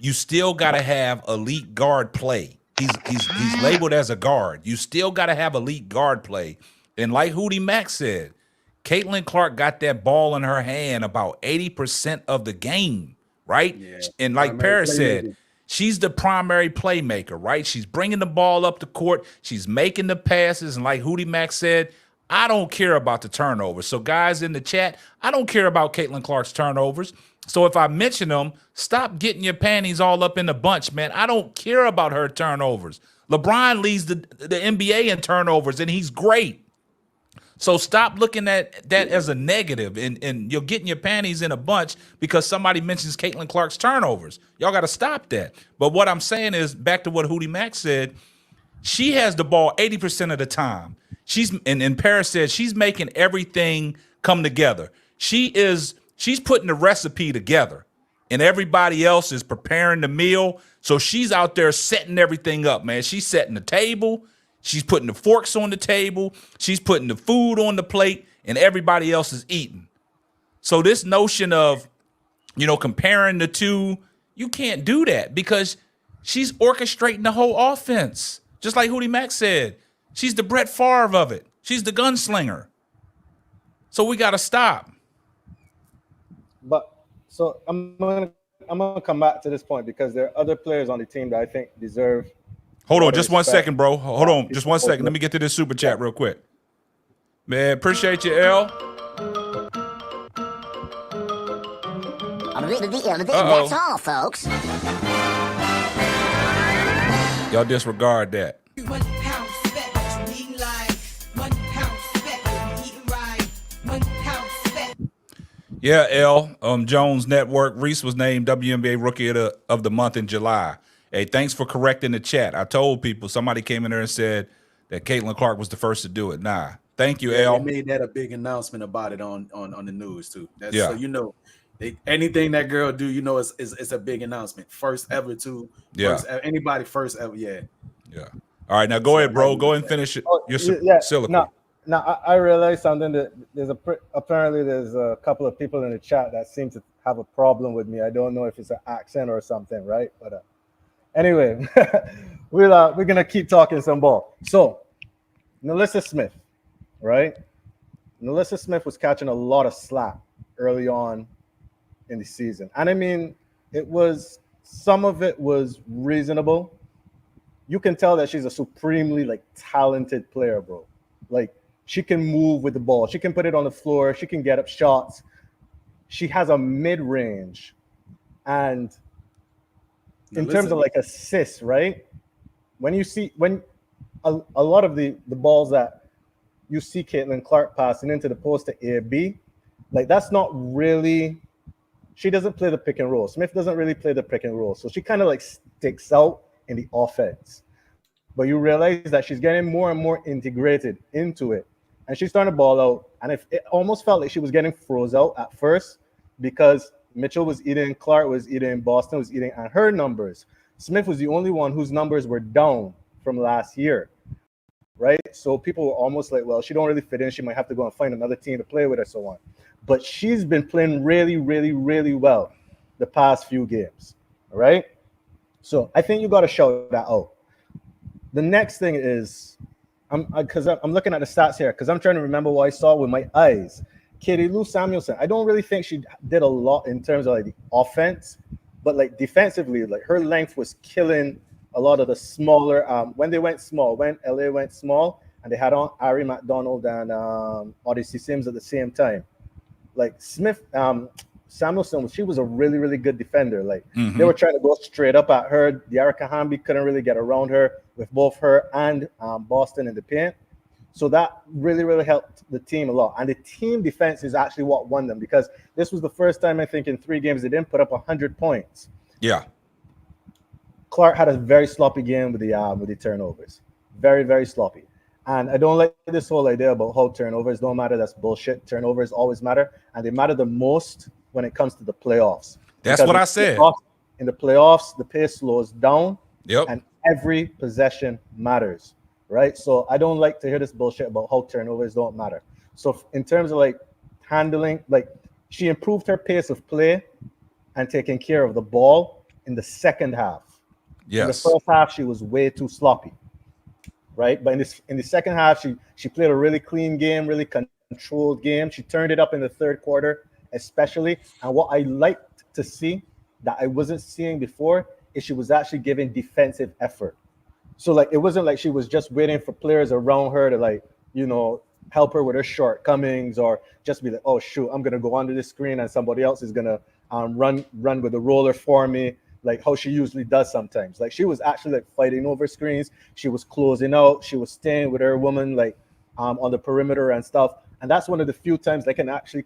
you still got to have elite guard play. He's labeled as a guard. You still got to have elite guard play. And like Hootie Mac said, Caitlin Clark got that ball in her hand about 80% of the game, right? Yeah, and like Paris said, she's the primary playmaker, right? She's bringing the ball up the court. She's making the passes. And like Hootie Mac said, I don't care about the turnovers. So guys in the chat, I don't care about Caitlin Clark's turnovers. So if I mention them, stop getting your panties all up in the bunch, man. I don't care about her turnovers. LeBron leads the NBA in turnovers, and he's great. So stop looking at that as a negative, and you're getting your panties in a bunch because somebody mentions Caitlin Clark's turnovers. Y'all got to stop that. But what I'm saying is, back to what Hootie Mac said, she has the ball 80% of the time. And Paris said she's making everything come together. She's putting the recipe together, and everybody else is preparing the meal. So she's out there setting everything up, man. She's setting the table. She's putting the forks on the table. She's putting the food on the plate, and everybody else is eating. So this notion of, comparing the two, you can't do that, because She's orchestrating the whole offense. Just like Hootie Mack said. She's the Brett Favre of it. She's the gunslinger. So we got to stop. But so I'm gonna come back to this point because there are other players on the team that I think deserve. Hold on, just 1 second, bro. Hold on, just 1 second. Let me get to this super chat real quick. Man, appreciate you, L. That's all, folks. Y'all disregard that. Yeah, L. Jones Network. Reese was named WNBA Rookie of the Month in July. Hey, thanks for correcting the chat. I told people, somebody came in there and said that Caitlin Clark was the first to do it. Nah. Thank you, L. They made that a big announcement about it on the news too. That's, yeah. So you know, anything that girl do, you know, it's a big announcement. First ever too. Yeah. Anybody first ever. Yeah. Yeah. All right, now go ahead, bro. Go ahead and finish your soliloquy. Now I realized something that apparently there's a couple of people in the chat that seem to have a problem with me. I don't know if it's an accent or something, right? But anyway, we're gonna keep talking some ball. So, Nalissa Smith, right? Nalissa Smith was catching a lot of slack early on in the season, and I mean, some of it was reasonable. You can tell that she's a supremely talented player, bro. Like, she can move with the ball. She can put it on the floor. She can get up shots. She has a mid-range. And in terms of assists, right? When a lot of the balls that you see Caitlin Clark passing into the post to A-B, that's not really, she doesn't play the pick and roll. Smith doesn't really play the pick and roll. So she kind of sticks out in the offense. But you realize that she's getting more and more integrated into it. And she's starting to ball out. And it almost felt like she was getting froze out at first because Mitchell was eating, Clark was eating, Boston was eating, and her numbers. Smith was the only one whose numbers were down from last year, right? So people were almost like, well, she don't really fit in. She might have to go and find another team to play with or so on. But she's been playing really, really, really well the past few games, all right? So I think you got to shout that out. The next thing is, because I'm looking at the stats here, because I'm trying to remember what I saw with my eyes. Katie Lou Samuelson, I don't really think she did a lot in terms of the offense, but defensively, her length was killing a lot of the smaller. When LA went small, and they had on Ari McDonald and Odyssey Sims at the same time. Samuelson, she was a really, really good defender. They were trying to go straight up at her. Diarra Hamby couldn't really get around her with both her and Boston in the paint. So that really, really helped the team a lot. And the team defense is actually what won them, because this was the first time, I think, in 3 games they didn't put up 100 points. Yeah. Clark had a very sloppy game with the turnovers. Very, very sloppy. And I don't like this whole idea about how turnovers don't matter. That's bullshit. Turnovers always matter. And they matter the most when it comes to the playoffs. That's what I said. In the playoffs, the pace slows down. Yep. And every possession matters, right? So I don't like to hear this bullshit about how turnovers don't matter. So in terms of handling, she improved her pace of play and taking care of the ball in the second half. Yes. In the first half, she was way too sloppy, right? But in the second half, she played a really clean game, really controlled game. She turned it up in the third quarter, especially. And what I liked to see that I wasn't seeing before is she was actually giving defensive effort. So it wasn't like she was just waiting for players around her to help her with her shortcomings, or just be like, oh shoot, I'm gonna go under the screen and somebody else is gonna run with the roller for me, how she usually does sometimes. She was actually fighting over screens. She was closing out. She was staying with her woman on the perimeter and stuff. And that's one of the few times they can actually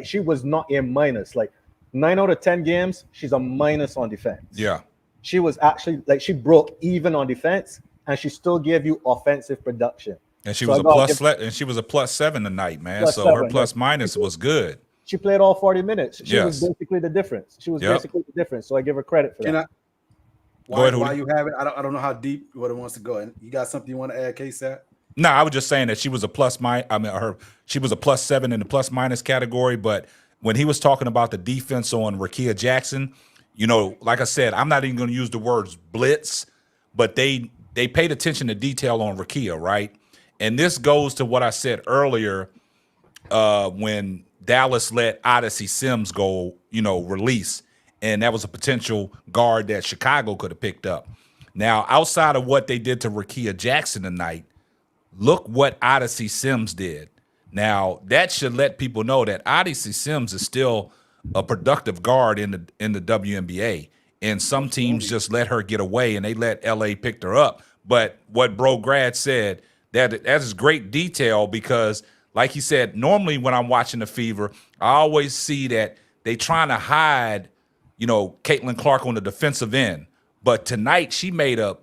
she was not a minus. 9 out of 10 games, she's a minus on defense. Yeah. She was actually she broke even on defense, and she still gave you offensive production. And she was a +7 tonight, man. So her plus minus was good. She played all 40 minutes. She was basically the difference. So I give her credit for that. While you have it, I don't know how deep what it wants to go. And you got something you want to add, KSAP? No, I was just saying that she was she was a +7 in the plus minus category. But when he was talking about the defense on Rakia Jackson, like I said, I'm not even going to use the words blitz, but they paid attention to detail on Rakia, right? And this goes to what I said earlier when Dallas let Odyssey Sims go, release, and that was a potential guard that Chicago could have picked up. Now, outside of what they did to Rakia Jackson tonight, look what Odyssey Sims did. Now, that should let people know that Odyssey Sims is still a productive guard in the WNBA. And some teams just let her get away and they let LA pick her up. But what Bro Grad said, that is great detail because, like he said, normally when I'm watching the Fever, I always see that they trying to hide, Caitlin Clark on the defensive end. But tonight she made a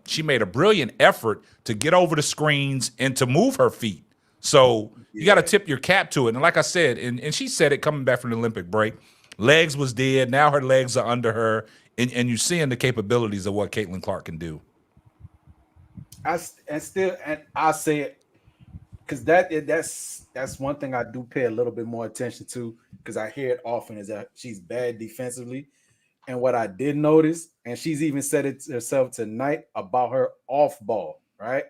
brilliant effort to get over the screens and to move her feet. So you got to tip your cap to it. And like I said, and she said it coming back from the Olympic break, legs was dead. Now her legs are under her. And you're seeing the capabilities of what Caitlin Clark can do. I say it because that's one thing I do pay a little bit more attention to because I hear it often is that she's bad defensively. And what I did notice, and she's even said it herself tonight about her off ball, right?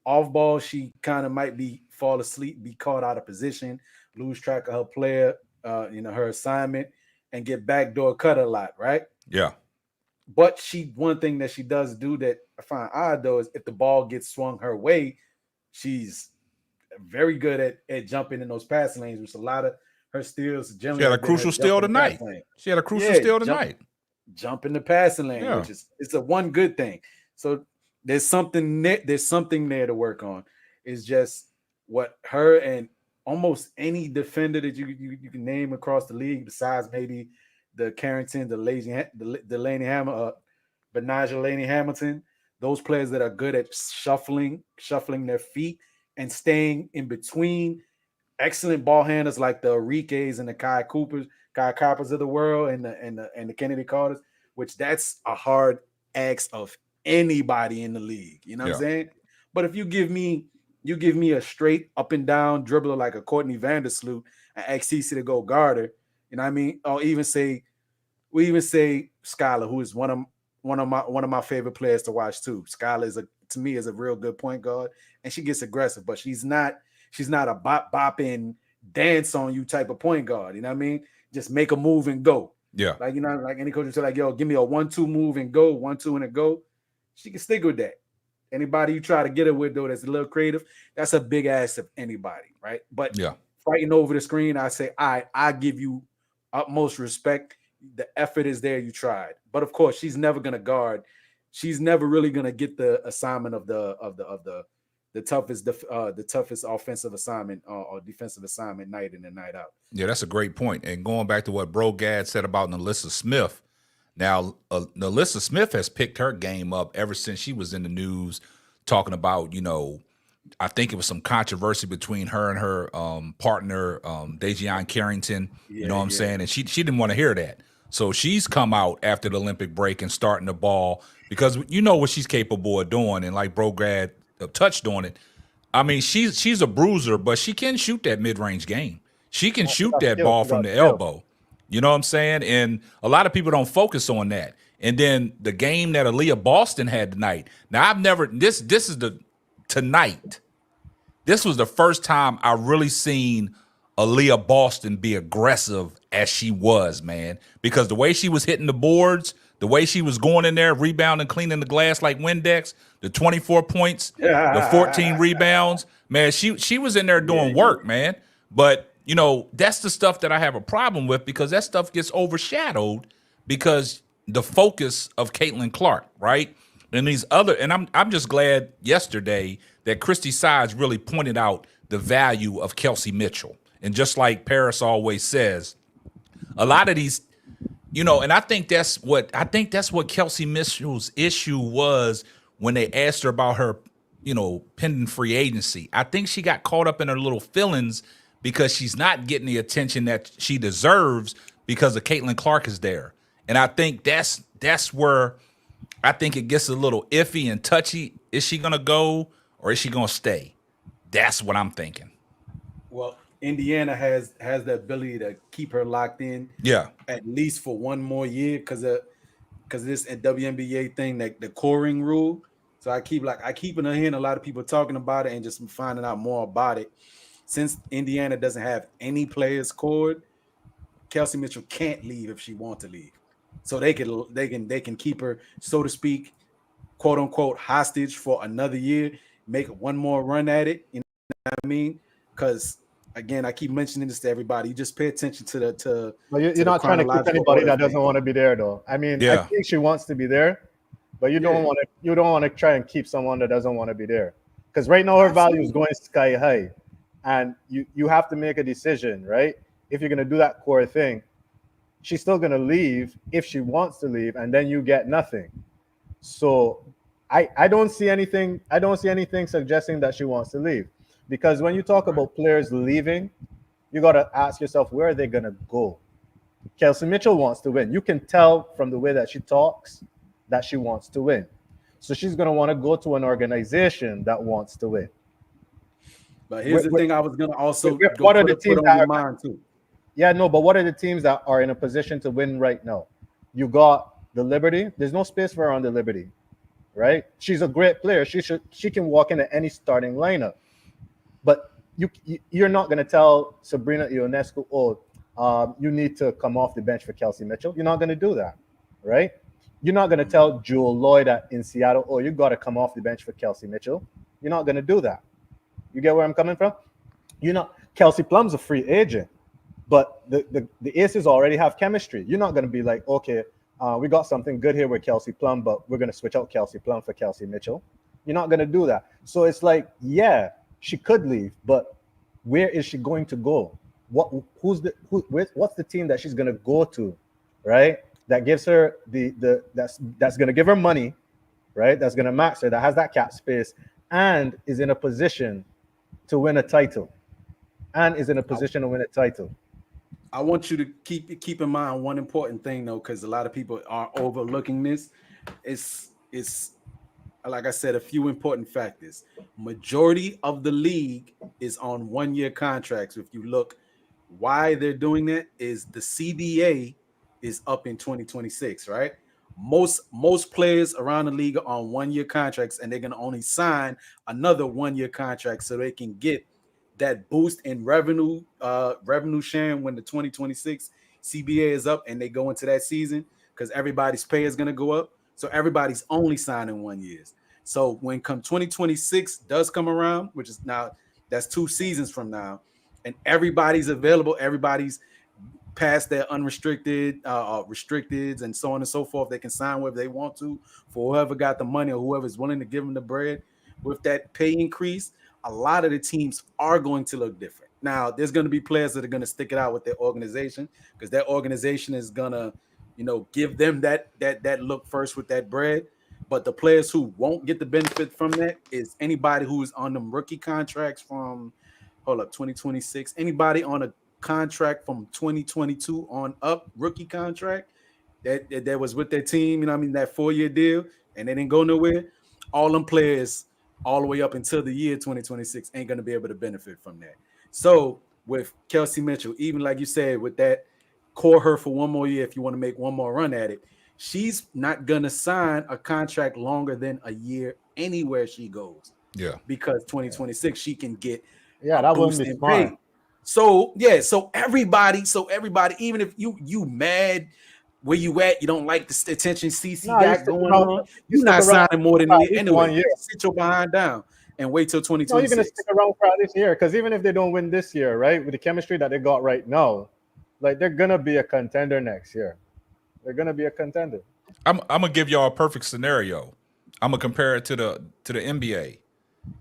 Off ball, she kind of might fall asleep, be caught out of position, lose track of her player, her assignment, and get backdoor cut a lot, right? Yeah. But one thing that she does do that I find odd though is if the ball gets swung her way, she's very good at jumping in those passing lanes, which a lot of her steals generally. She had a crucial steal tonight. Jump in the passing lane, which is it's a one good thing. So there's something there to work on. It's just what her and almost any defender that you can name across the league, besides maybe the Carrington, the Laney Hamilton, those players that are good at shuffling their feet and staying in between. Excellent ball handlers like the Enriques and the Kai Coppers of the world and the Kennedy Carters, which that's a hard ask of anybody in the league. You know what I'm saying? But if you give me a straight up and down dribbler like a Courtney Vandersloot and ask CeCe to go guard her, you know what I mean? Or we even say Skylar, who is one of my favorite players to watch too. Skylar to me is a real good point guard, and she gets aggressive, but she's not a bopping dance on you type of point guard. You know what I mean? Just make a move and go. Yeah. Like, like any coach would say, like, yo, give me a 1-2 move and go, 1-2 and a go. She can stick with that. Anybody you try to get her with, though, that's a little creative, that's a big ass of anybody, right? But fighting over the screen, I say, I give you utmost respect. The effort is there. You tried. But of course, she's never gonna guard. She's never really gonna get the assignment of the toughest offensive assignment or defensive assignment night in and night out. Yeah, that's a great point. And going back to what Bro Gad said about Nalissa Smith, now Nalissa Smith has picked her game up ever since she was in the news talking about, I think it was some controversy between her and her partner, Dejian Carrington, you know what I'm saying? And she didn't want to hear that. So she's come out after the Olympic break and starting the ball because you know what she's capable of doing. And like Bro Grad touched on it. I mean, she's a bruiser, but she can shoot that mid-range game. She can shoot that ball from the elbow. You know what I'm saying? And a lot of people don't focus on that. And then the game that Aaliyah Boston had tonight. Now, I've never tonight. This was the first time I really seen Aaliyah Boston be aggressive as she was, man. Because the way she was hitting the boards, the way she was going in there, rebounding, cleaning the glass like Windex, the 24 points, the 14 rebounds, man, she was in there doing work, man. But, that's the stuff that I have a problem with because that stuff gets overshadowed because the focus of Caitlin Clark, right? And I'm just glad yesterday that Christy Sides really pointed out the value of Kelsey Mitchell. And just like Paris always says, a lot of these, and I think that's what Kelsey Mitchell's issue was when they asked her about her, pending free agency. I think she got caught up in her little feelings because she's not getting the attention that she deserves because of Caitlin Clark is there. And I think that's where I think it gets a little iffy and touchy. Is she going to go or is she going to stay? That's what I'm thinking. Well, Indiana has the ability to keep her locked in. Yeah. At least for one more year because because this WNBA thing, like the coring rule. So I keep hearing a lot of people talking about it and just finding out more about it. Since Indiana doesn't have any players scored, Kelsey Mitchell can't leave if she wants to leave. So they can keep her, so to speak, quote unquote, hostage for another year, make one more run at it. You know what I mean? Because again, I keep mentioning this to everybody. You just pay attention to the But you're not trying to keep anybody that doesn't want to be there, though. I mean, I think she wants to be there, but you don't want to try and keep someone that doesn't want to be there. Because right now her value is going sky high, and you have to make a decision, right? If you're gonna do that core thing, she's still gonna leave if she wants to leave, and then you get nothing. So I don't see anything. I don't see anything suggesting that she wants to leave. Because when you talk about players leaving, you got to ask yourself, where are they going to go? Kelsey Mitchell wants to win. You can tell from the way that she talks that she wants to win. So she's going to want to go to an organization that wants to win. But here's the thing I was going to also what are the teams put on your mind too. Yeah, no, but what are the teams that are in a position to win right now? You got the Liberty. There's no space for her on the Liberty, right? She's a great player. She can walk into any starting lineup. But you're not going to tell Sabrina Ionescu, you need to come off the bench for Kelsey Mitchell. You're not going to do that, right? You're not going to tell Joel Lloyd in Seattle, you got to come off the bench for Kelsey Mitchell. You're not going to do that. You get where I'm coming from? Kelsey Plum's a free agent, but the Aces already have chemistry. You're not going to be like, okay, we got something good here with Kelsey Plum, but we're going to switch out Kelsey Plum for Kelsey Mitchell. You're not going to do that. So it's like, yeah, she could leave, but where is she going to go? What's the team that she's going to go to, right? That gives her that's going to give her money, right? That's going to max her, that has that cap space, and is in a position to win a title. I want you to keep in mind one important thing though, because a lot of people are overlooking this. It's like I said, a few important factors. Majority of the league is on 1-year contracts. If you look, why they're doing that is the CBA is up in 2026, right? Most players around the league are on 1-year contracts, and they're going to only sign another 1-year contract so they can get that boost in revenue sharing when the 2026 CBA is up and they go into that season, because everybody's pay is going to go up. So everybody's only signing 1 year. So when 2026 does come around, which is now, that's 2 seasons from now, and everybody's available, everybody's past their unrestricted, restricted, and so on and so forth. They can sign wherever they want to for whoever got the money or whoever's willing to give them the bread. With that pay increase, a lot of the teams are going to look different. Now, there's going to be players that are going to stick it out with their organization, because their organization is going to, give them that look first with that bread. But the players who won't get the benefit from that is anybody who is on them rookie contracts from 2026. Anybody on a contract from 2022 on up, rookie contract that was with their team, that 4-year deal, and they didn't go nowhere. All them players all the way up until the year 2026 ain't going to be able to benefit from that. So with Kelsey Mitchell, even like you said, with that, core her for 1 more year if you want to make one more run at it. She's not going to sign a contract longer than a year anywhere she goes. Yeah. Because 2026 she can get that wouldn't be smart. Pay. So everybody, even if you mad where you at, you don't like the attention CC got going on, you're not signing more than a year anyway. Sit your behind down and wait till 2026. No, you're going to stick around for this year, because even if they don't win this year, right, with the chemistry that they got right now, like, they're going to be a contender next year. They're going to be a contender. I'm going to give y'all a perfect scenario. I'm going to compare it to the NBA.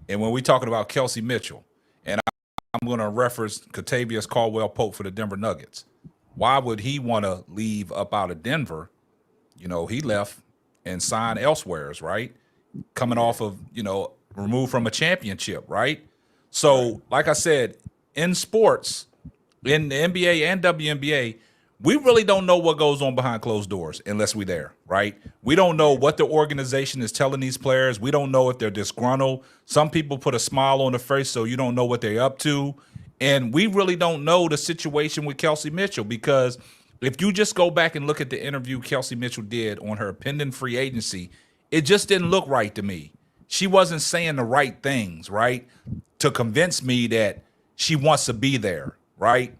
And when we're talking about Kelsey Mitchell, and I'm going to reference Kentavious Caldwell-Pope for the Denver Nuggets. Why would he want to leave up out of Denver? He left and signed elsewhere, right? Coming off of, removed from a championship, right? So, like I said, in sports, in the NBA and WNBA, we really don't know what goes on behind closed doors unless we're there, right? We don't know what the organization is telling these players. We don't know if they're disgruntled. Some people put a smile on their face, so you don't know what they're up to. And we really don't know the situation with Kelsey Mitchell, because if you just go back and look at the interview Kelsey Mitchell did on her pending free agency, it just didn't look right to me. She wasn't saying the right things, right, to convince me that she wants to be there, right?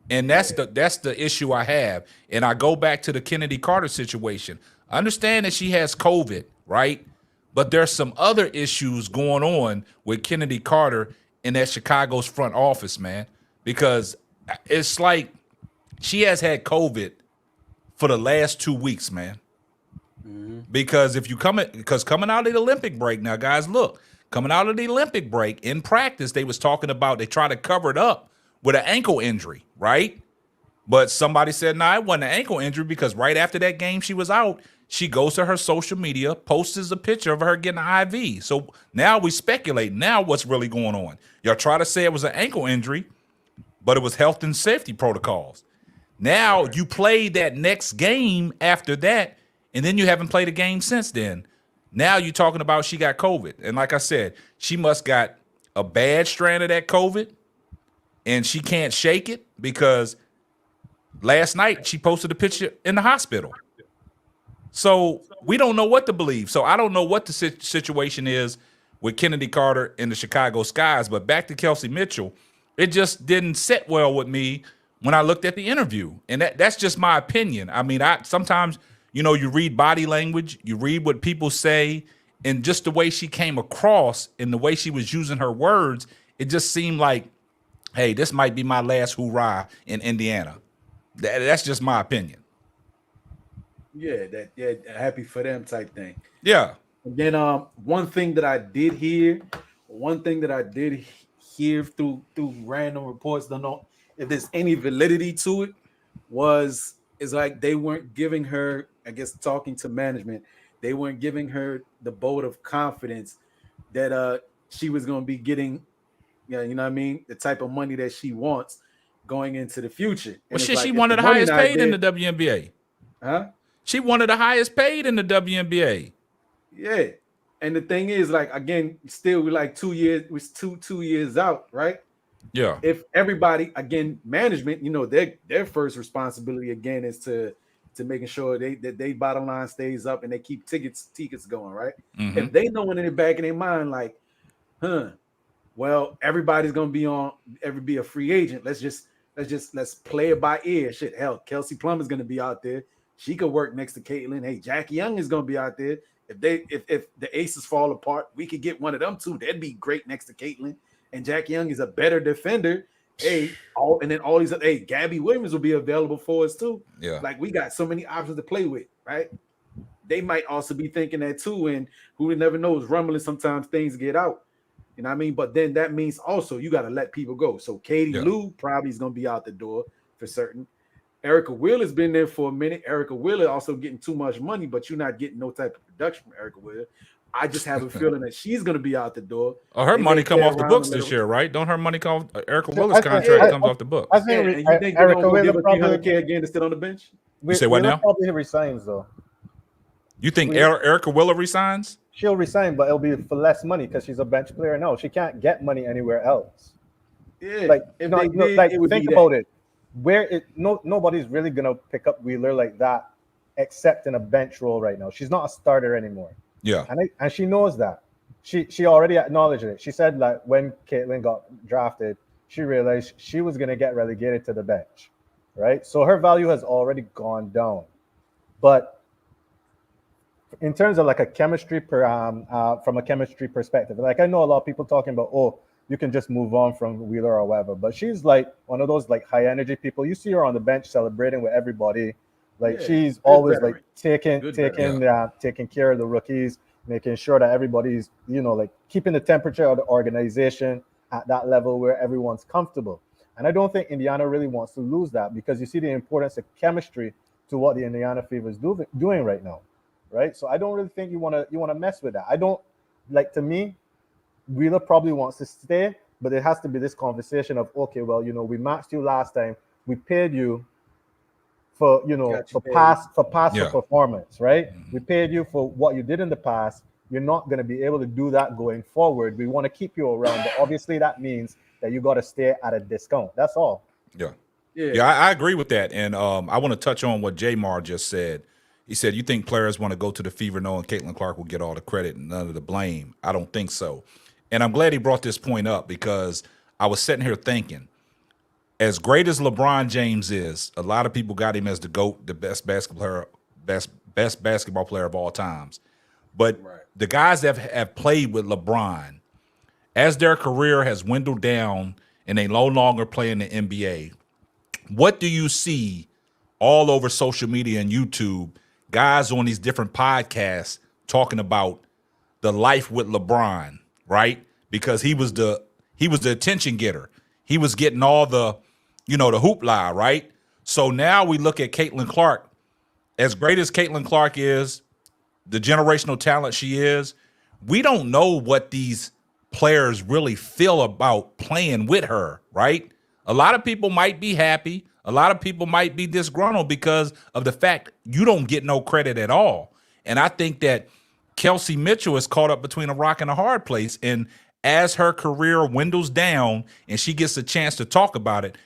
And that's the issue I have. And I go back to the Kennedy Carter situation. I understand that she has COVID, right? But there's some other issues going on with Kennedy Carter in that Chicago's front office, man, because it's like she has had COVID for the last 2 weeks, man. Because if you coming out of the Olympic break now, guys, look, coming out of the Olympic break in practice, they was talking about they try to cover it up with an ankle injury, right? But somebody said, nah, it wasn't an ankle injury because right after that game she was out, she goes to her social media, posts a picture of her getting an IV. So now we speculate now what's really going on. Y'all try to say it was an ankle injury, but it was health and safety protocols. Now you played that next game after that, and then you haven't played a game since then. Now you're talking about she got COVID. And like I said, she must got a bad strand of that COVID, and she can't shake it because last night she posted a picture in the hospital. So we don't know what to believe. So I don't know what the situation is with Kennedy Carter in the Chicago Skies. But back to Kelsey Mitchell, it just didn't sit well with me when I looked at the interview. And that's just my opinion. I mean, sometimes, you read body language, you read what people say, and just the way she came across and the way she was using her words, it just seemed like, hey, this might be my last hoorah in Indiana. That's just my opinion. Yeah, happy for them type thing. Yeah. And then one thing that I did hear through random reports, don't know if there's any validity to it, is like they weren't giving her, I guess talking to management, they weren't giving her the vote of confidence that she was going to be getting, you know what I mean, the type of money that she wants going into the future. Well, shit, she one of the highest paid in the WNBA. Huh? She one of the highest paid in the WNBA. Yeah. And the thing is, like, again, still we're like 2 years, we're two years out, right? Yeah. If everybody, again, management, their first responsibility again is to making sure that they bottom line stays up and they keep tickets going, right? Mm-hmm. If they know in the back of their mind, like, well, everybody's gonna be a free agent. Let's play it by ear. Shit, hell, Kelsey Plum is gonna be out there. She could work next to Caitlin. Hey, Jackie Young is gonna be out there. If the aces fall apart, we could get one of them too. That'd be great next to Caitlin. And Jackie Young is a better defender. Hey, and then all these Gabby Williams will be available for us too. Yeah. Like we got so many options to play with, right? They might also be thinking that too. And who never knows, rumbling, sometimes things get out. You know what I mean? But then that means also you got to let people go. So Katie Lou probably is going to be out the door for certain. Erica Wheeler's been there for a minute. Erica Wheeler also getting too much money, but you're not getting no type of production from Erica Wheeler. I just have a feeling that she's going to be out the door. Oh, her money come off the books this year, right? Don't her money come off Erica Wheeler's contract comes off the books? I think and you think Erica Wheeler give her $300K again to sit on the bench? You say what now? Probably resigns though. You think Erica Wheeler resigns? She'll resign, but it'll be for less money because she's a bench player now. She can't get money anywhere else. Yeah, like it think about it. Nobody's really gonna pick up Wheeler like that, except in a bench role right now. She's not a starter anymore. Yeah, and she knows that. She already acknowledged it. She said like when Caitlin got drafted, she realized she was gonna get relegated to the bench, right? So her value has already gone down. But in terms of like a chemistry from a chemistry perspective, like I know a lot of people talking about, oh, you can just move on from Wheeler or whatever. But she's like one of those like high energy people. You see her on the bench celebrating with everybody. Like she's always like taking care of the rookies, making sure that everybody's, like keeping the temperature of the organization at that level where everyone's comfortable. And I don't think Indiana really wants to lose that because you see the importance of chemistry to what the Indiana Fever is doing right now, right? So I don't really think you want to mess with that. I don't like, to me, Wheeler probably wants to stay, but it has to be this conversation of, okay, well, we matched you last time. We paid you for, for past performance, right? Mm-hmm. We paid you for what you did in the past. You're not going to be able to do that going forward. We want to keep you around, but obviously that means that you got to stay at a discount. That's all. Yeah. Yeah, I agree with that. And I want to touch on what Jamar just said. He said, you think players want to go to the Fever knowing Caitlin Clark will get all the credit and none of the blame? I don't think so. And I'm glad he brought this point up because I was sitting here thinking, as great as LeBron James is, a lot of people got him as the GOAT, the best basketball player of all times. But the guys that have played with LeBron, as their career has dwindled down and they no longer play in the NBA, what do you see all over social media and YouTube, guys on these different podcasts talking about the life with LeBron, right? Because he was the attention getter. He was getting all the, the hoopla, right? So now we look at Caitlin Clark. As great as Caitlin Clark is, the generational talent she is, we don't know what these players really feel about playing with her, right? A lot of people might be happy. A lot of people might be disgruntled because of the fact you don't get no credit at all. And I think that Kelsey Mitchell is caught up between a rock and a hard place. And as her career dwindles down and she gets a chance to talk about it,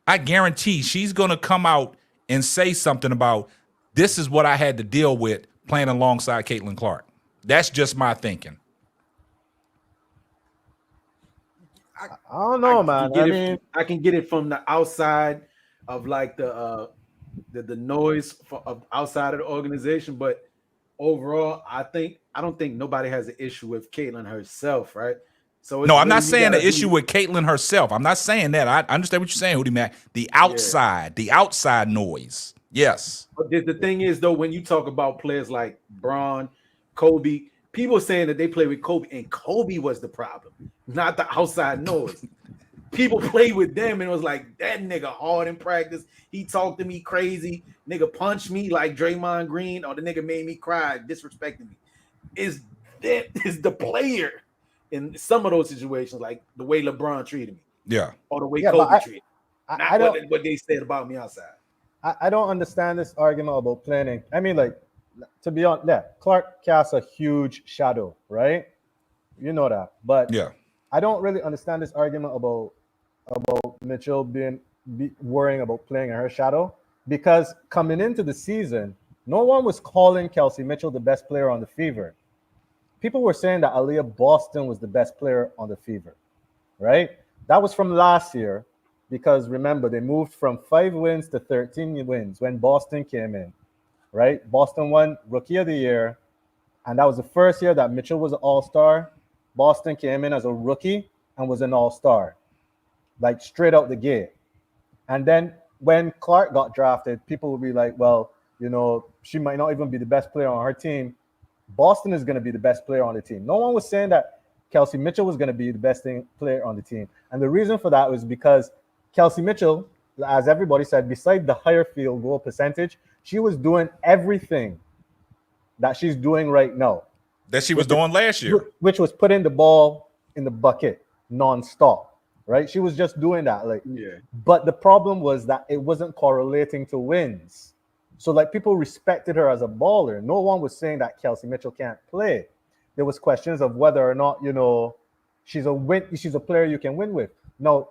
I guarantee she's going to come out and say something about, this is what I had to deal with playing alongside Caitlin Clark. That's just my thinking. I don't know, man. I can get it from the outside of like the noise of outside of the organization, but overall, I don't think nobody has an issue with Caitlin herself, right? So no, I'm not saying the issue with Caitlin herself. I'm not saying that. I understand what you're saying, Hootie Mac. The outside noise. Yes. But the thing is, though, when you talk about players like Bron, Kobe, people saying that they play with Kobe, and Kobe was the problem, not the outside noise. People played with them, and it was like, that nigga hard in practice. He talked to me crazy. Nigga punched me like Draymond Green, or the nigga made me cry, disrespecting me. Is the player in some of those situations, like the way LeBron treated me. Yeah. Or the way Kobe treated me. Not what they said about me outside. I don't understand this argument about planning. I mean, like, to be honest, Clark casts a huge shadow, right? You know that. But yeah, I don't really understand this argument about Mitchell worrying about playing in her shadow, because coming into the season, no one was calling Kelsey Mitchell the best player on the Fever. People were saying that Aaliyah Boston was the best player on the Fever, right? That was from last year, because remember, they moved from 5 wins to 13 wins when Boston came in, right? Boston won Rookie of the Year, and that was the first year that Mitchell was an all-star. Boston came in as a rookie and was an all-star, like straight out the gate. And then when Clark got drafted, people would be like, well, she might not even be the best player on her team. Boston is going to be the best player on the team. No one was saying that Kelsey Mitchell was going to be the best player on the team. And the reason for that was because Kelsey Mitchell, as everybody said, beside the higher field goal percentage, she was doing everything that she's doing right now. That she was doing last year. Which was putting the ball in the bucket nonstop, right? She was just doing that. But the problem was that it wasn't correlating to wins. So, people respected her as a baller. No one was saying that Kelsey Mitchell can't play. There was questions of whether or not, she's a player you can win with. Now,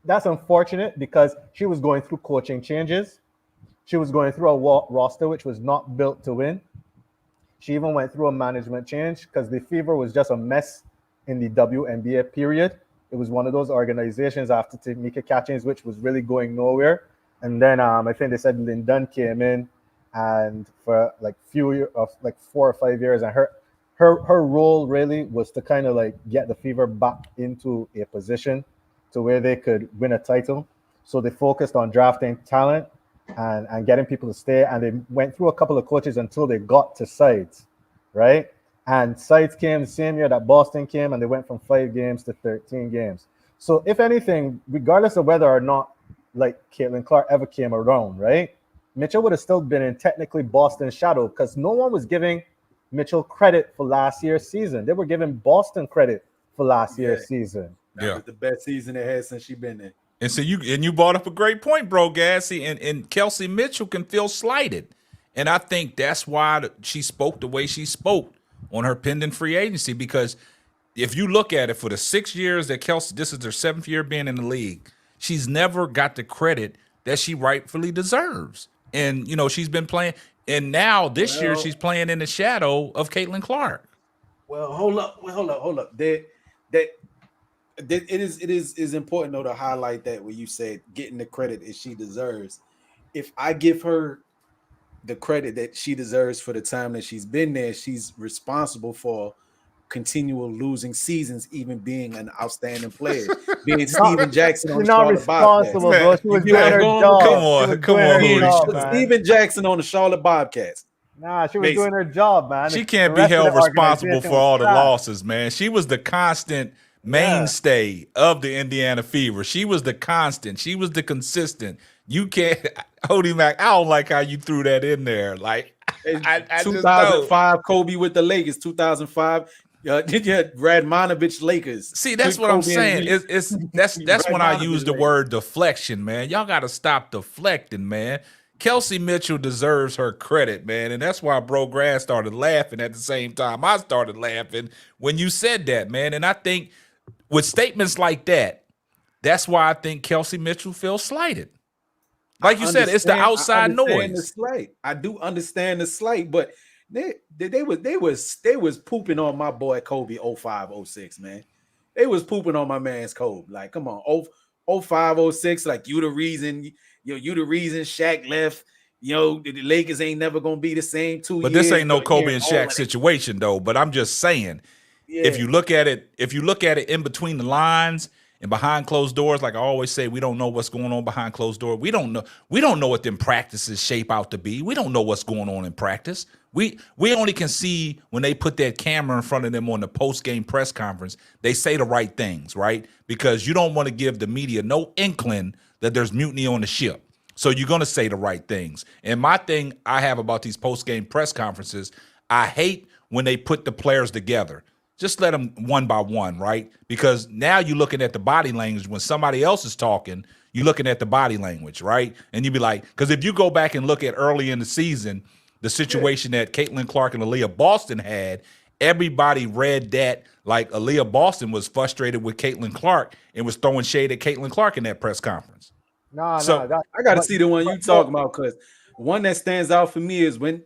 that's unfortunate because she was going through coaching changes. She was going through a roster which was not built to win. She even went through a management change because the Fever was just a mess in the WNBA period. It was one of those organizations after Tamika Catchings, which was really going nowhere. And then I think they said Lynn Dunn came in, and for 4 or 5 years, and her role really was to kind of get the Fever back into a position to where they could win a title. So they focused on drafting talent and getting people to stay. And they went through a couple of coaches until they got to Sides, right? And Sides came the same year that Boston came, and they went from 5 games to 13 games. So if anything, regardless of whether or not Caitlin Clark ever came around, right? Mitchell would have still been in technically Boston's shadow because no one was giving Mitchell credit for last year's season. They were giving Boston credit for last year's season. That was the best season they had since she's been there. And so you brought up a great point, bro, Gassy, and Kelsey Mitchell can feel slighted. And I think that's why she spoke the way she spoke on her pending free agency, because if you look at it, for the 6 years that Kelsey, this is her 7th year being in the league, she's never got the credit that she rightfully deserves. And she's been playing, and now this year she's playing in the shadow of Caitlin Clark. Well, hold up. It is important though to highlight that when you said getting the credit that she deserves. If I give her the credit that she deserves for the time that she's been there, she's responsible for continual losing seasons, even being an outstanding player. Being Steven Jackson on She's the not Charlotte Bobcats. responsible, bro. She was You doing know her where I'm job. going? Come on, She was doing her Hootie. job, man. Steven Jackson on the Charlotte Bobcats. Nah, she was Basically. doing her job, man. She The can't be rest of held the responsible organization for was all the trash. losses, man. She was the constant mainstay of the Indiana Fever. She was the constant. She was the consistent. You can't, Hootie Mac, I don't like how you threw that in there. Like, I just don't. 2005 Kobe with the Lakers. 2005 Radmanovich Lakers. See, that's With what I'm Kobe saying. and That's when I Radmanovich use the Lakers. word deflection, man. Y'all got to stop deflecting, man. Kelsey Mitchell deserves her credit, man. And that's why Bro Grass started laughing at the same time I started laughing when you said that, man. And I think with statements like that, that's why I think Kelsey Mitchell feels slighted. Like you said, it's the outside noise. I do understand the slight, but they was pooping on my boy Kobe 05, 06, man. They was pooping on my man's Kobe. Like, come on, 05, 06, like you the reason Shaq left. The Lakers ain't never gonna be the same 2 years. But this ain't no Kobe yeah, and all Shaq that. situation, though. But I'm just saying, if you look at it in between the lines and behind closed doors, like I always say, we don't know what's going on behind closed doors. We don't know what them practices shape out to be. We don't know what's going on in practice. We only can see when they put that camera in front of them on the post-game press conference, they say the right things, right? Because you don't want to give the media no inkling that there's mutiny on the ship. So you're going to say the right things. And my thing I have about these post-game press conferences, I hate when they put the players together. Just let them one by one, right? Because now you're looking at the body language. When somebody else is talking, you're looking at the body language, right? And you'd be like, because if you go back and look at early in the season, the situation that Caitlin Clark and Aaliyah Boston had, everybody read that like Aaliyah Boston was frustrated with Caitlin Clark and was throwing shade at Caitlin Clark in that press conference. I got to see the one you talking about, because one that stands out for me is when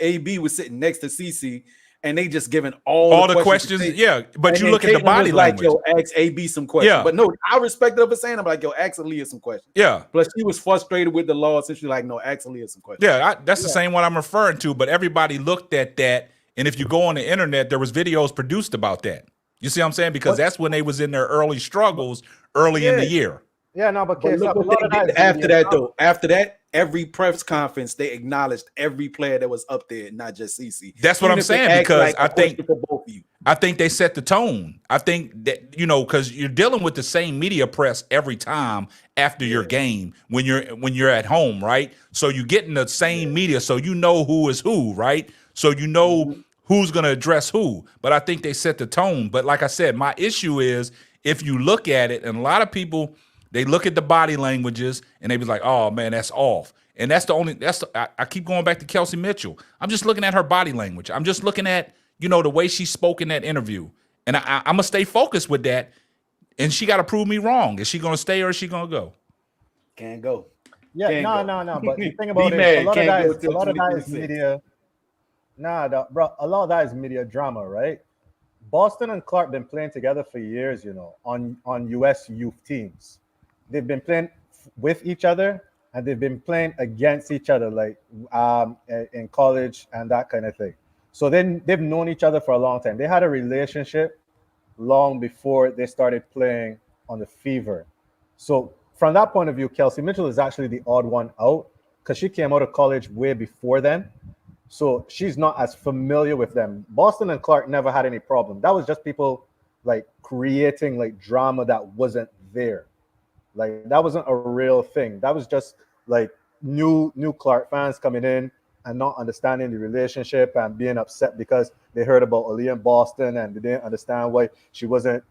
AB was sitting next to CC and they just giving all the questions. Yeah, but you look at the Caitlin body was language. Like, yo, ask AB some questions. Yeah. But no, I respect her for saying, I'm like, yo, ask Aaliyah some questions. Yeah. Plus, she was frustrated with the loss, and she's like, no, ask Aaliyah some questions. Yeah, that's the same one I'm referring to. But everybody looked at that, and if you go on the internet, there was videos produced about that. You see what I'm saying? Because that's when they was in their early struggles early in the year. Yeah, no, but look what they did after that, though. After that, every press conference, they acknowledged every player that was up there, not just CC. That's what I'm saying, because I think for both of you. I think they set the tone. I think that, because you're dealing with the same media press every time after your game when you're at home, right? So you're getting the same media, so you know who is who, right? So you know who's going to address who. But I think they set the tone. But like I said, my issue is if you look at it, and a lot of people, they look at the body languages and they be like, oh man, that's off. And I keep going back to Kelsey Mitchell. I'm just looking at her body language. I'm just looking at, the way she spoke in that interview. And I'm going to stay focused with that. And she got to prove me wrong. Is she going to stay or is she going to go? Can't go. Yeah, no. But the thing about it, a lot of that is media. Bro, a lot of that is media drama, right? Boston and Clark been playing together for years, on U.S. youth teams. They've been playing with each other and they've been playing against each other, like in college and that kind of thing. So then they've known each other for a long time. They had a relationship long before they started playing on the Fever. So from that point of view, Kelsey Mitchell is actually the odd one out because she came out of college way before then. So she's not as familiar with them. Boston and Clark never had any problem. That was just people like creating like drama that wasn't there. Like that wasn't a real thing. That was just like new Clark fans coming in and not understanding the relationship and being upset because they heard about Aaliyah in Boston and they didn't understand why she wasn't,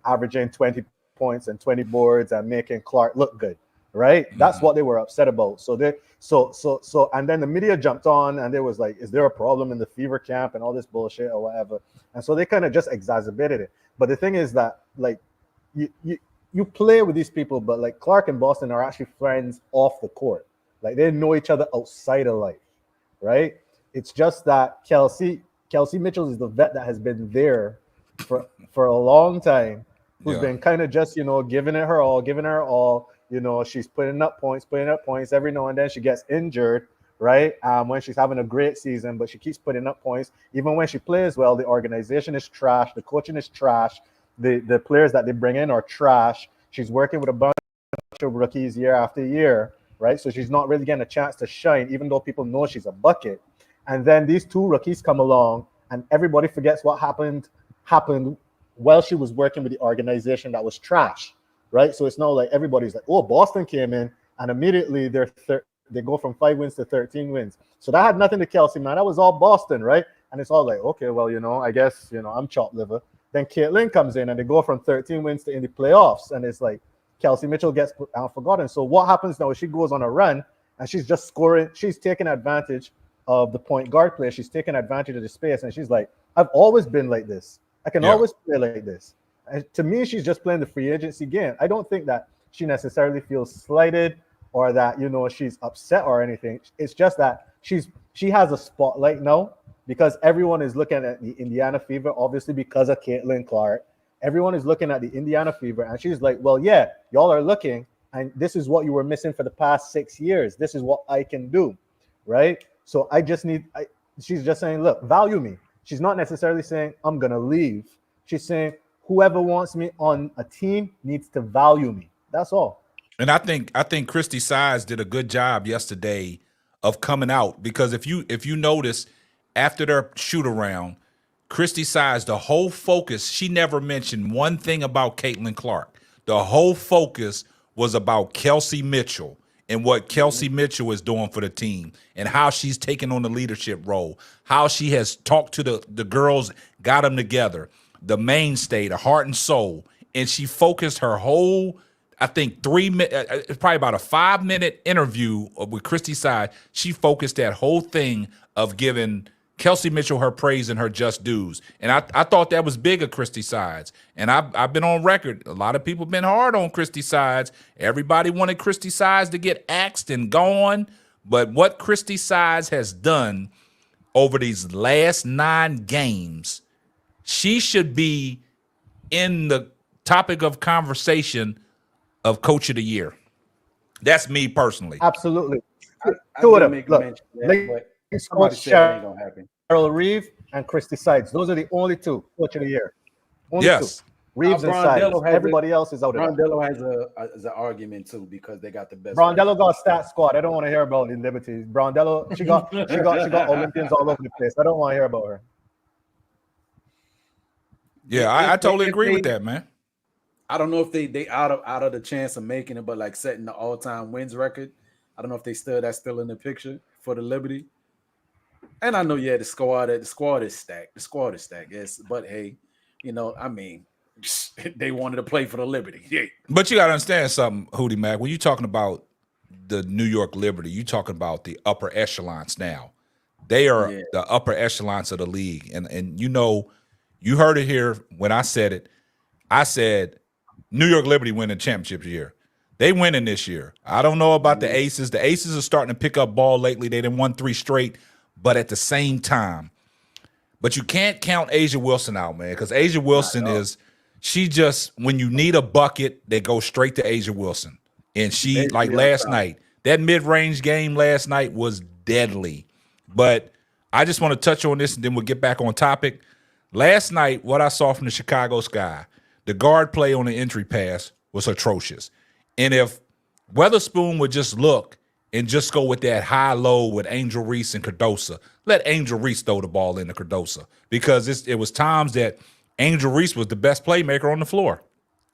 averaging 20 points and 20 boards and making Clark look good. Right? Mm-hmm. That's what they were upset about. So and then the media jumped on and they was like, is there a problem in the Fever camp and all this bullshit or whatever? And so they kind of just exacerbated it. But the thing is that like you play with these people, but like Clark and Boston are actually friends off the court. Like they know each other outside of life, right? It's just that Kelsey Mitchell is the vet that has been there for a long time, who's been kind of just giving it her all, giving her all. She's putting up points every now and then. She gets injured, right? When she's having a great season, but she keeps putting up points. Even when she plays well, the organization is trash, the coaching is trash, the players that they bring in are trash. She's working with a bunch of rookies year after year, right? So she's not really getting a chance to shine, even though people know she's a bucket. And then these two rookies come along, and everybody forgets what happened while she was working with the organization that was trash, right? So it's not like everybody's like, oh, Boston came in and immediately they go from 5 wins to 13 wins. So that had nothing to Kelsey, man. That was all Boston, right? And it's all like, okay, well, I guess, I'm chopped liver. Then Caitlin comes in and they go from 13 wins to in the playoffs. And it's like Kelsey Mitchell gets forgotten. So what happens now is she goes on a run and she's just scoring. She's taking advantage of the point guard play. She's taking advantage of the space. And she's like, I've always been like this. I can always play like this. And to me, she's just playing the free agency game. I don't think that she necessarily feels slighted or that, she's upset or anything. It's just that she has a spotlight now because everyone is looking at the Indiana Fever, obviously because of Caitlin Clark. Everyone is looking at the Indiana Fever, and she's like, well, yeah, y'all are looking, and this is what you were missing for the past 6 years. This is what I can do, right? So she's just saying, look, value me. She's not necessarily saying, I'm going to leave. She's saying, whoever wants me on a team needs to value me. That's all. And I think Christy Sides did a good job yesterday of coming out, because if you notice after their shoot around, Christy Sides, the whole focus, she never mentioned one thing about Caitlin Clark. The whole focus was about Kelsey Mitchell and what Kelsey Mitchell is doing for the team and how she's taking on the leadership role, how she has talked to the girls, got them together, the mainstay, the heart and soul. And she focused her whole, I think, probably about a 5-minute interview with Christy Side. She focused that whole thing of giving Kelsey Mitchell her praise and her just dues. And I thought that was big of Christy Sides. And I've been on record. A lot of people been hard on Christy Sides. Everybody wanted Christy Sides to get axed and gone. But what Christy Sides has done over these last 9 games, she should be in the topic of conversation of Coach of the Year. That's me personally. Absolutely. Two of them. Look, somebody said it ain't gonna happen. Cheryl Reeve and Christy Sides. Those are the only 2 Coach of the Year. Only 2. Reeves and Sides. Everybody else is out there. Brondello has an argument too because they got the best. Brondello got stat squad. I don't want to hear about the Liberties. Brondello, she got Olympians all over the place. I don't want to hear about her. Yeah, I totally agree with that, man. I don't know if they out of the chance of making it, but like setting the all-time wins record. I don't know if that's still in the picture for the Liberty. And I know, the squad is stacked. The squad is stacked. Yes, but hey, I mean, they wanted to play for the Liberty. Yeah. But you got to understand something, Hootie Mac. When you're talking about the New York Liberty, you're talking about the upper echelons now. They are the upper echelons of the league. And you heard it here when I said it. I said New York Liberty win the championship year. They winning this year. I don't know about the Aces. The Aces are starting to pick up ball lately. They done won 3 straight. But at the same time, but you can't count Asia Wilson out, man, because Asia Wilson she just, when you need a bucket, they go straight to Asia Wilson. And she, like last night, that mid-range game last night was deadly. But I just want to touch on this and then we'll get back on topic. Last night, what I saw from the Chicago Sky, the guard play on the entry pass was atrocious. And if Weatherspoon would just look and just go with that high-low with Angel Reese and Cardosa, let Angel Reese throw the ball into Cardosa, because it was times that Angel Reese was the best playmaker on the floor.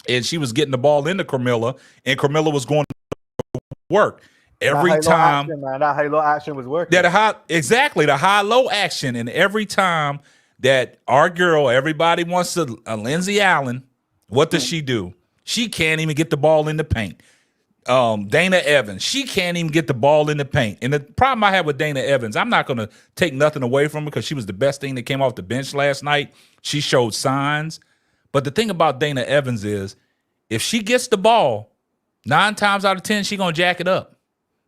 And she was getting the ball into Carmilla, and Carmilla was going to work. Every time that high-low action was working. The high-low action. And every time that our girl, everybody wants to, Lindsey Allen, what does she do? She can't even get the ball in the paint. Dana Evans, she can't even get the ball in the paint. And the problem I have with Dana Evans, I'm not going to take nothing away from her because she was the best thing that came off the bench last night. She showed signs. But the thing about Dana Evans is If she gets the ball, 9 times out of 10, she's going to jack it up.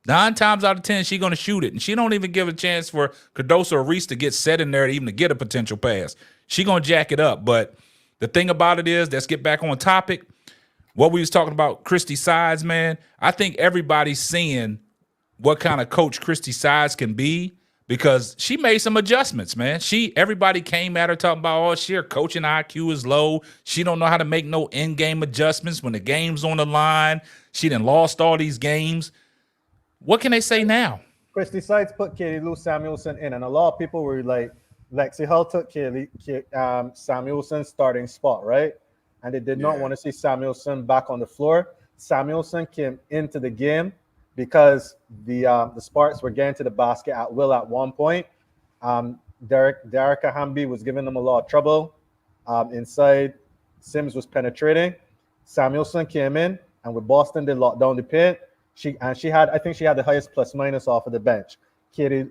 9 times out of 10, she's going to shoot it. And she don't even give a chance for Cardoso or Reese to get set in there to even to get a potential pass. She going to jack it up. But the thing about it is, let's get back on topic. What we was talking about, Christy Sides, man, I think everybody's seeing what kind of coach Christy Sides can be because she made some adjustments, man. Everybody came at her talking about, oh, her coaching IQ is low. She don't know how to make no in-game adjustments when the game's on the line. She done lost all these games. What can they say now? Christy Sides put Katie Lou Samuelson in, and a lot of people were like, Lexi Hull took Samuelson's starting spot, right? And they did not want to see Samuelson back on the floor. Samuelson came into the game because the Sparks were getting to the basket at will at one point. Derica Hamby was giving them a lot of trouble inside. Sims was penetrating. Samuelson came in, and with Boston, they locked down the paint. I think she had the highest plus minus off of the bench. Katie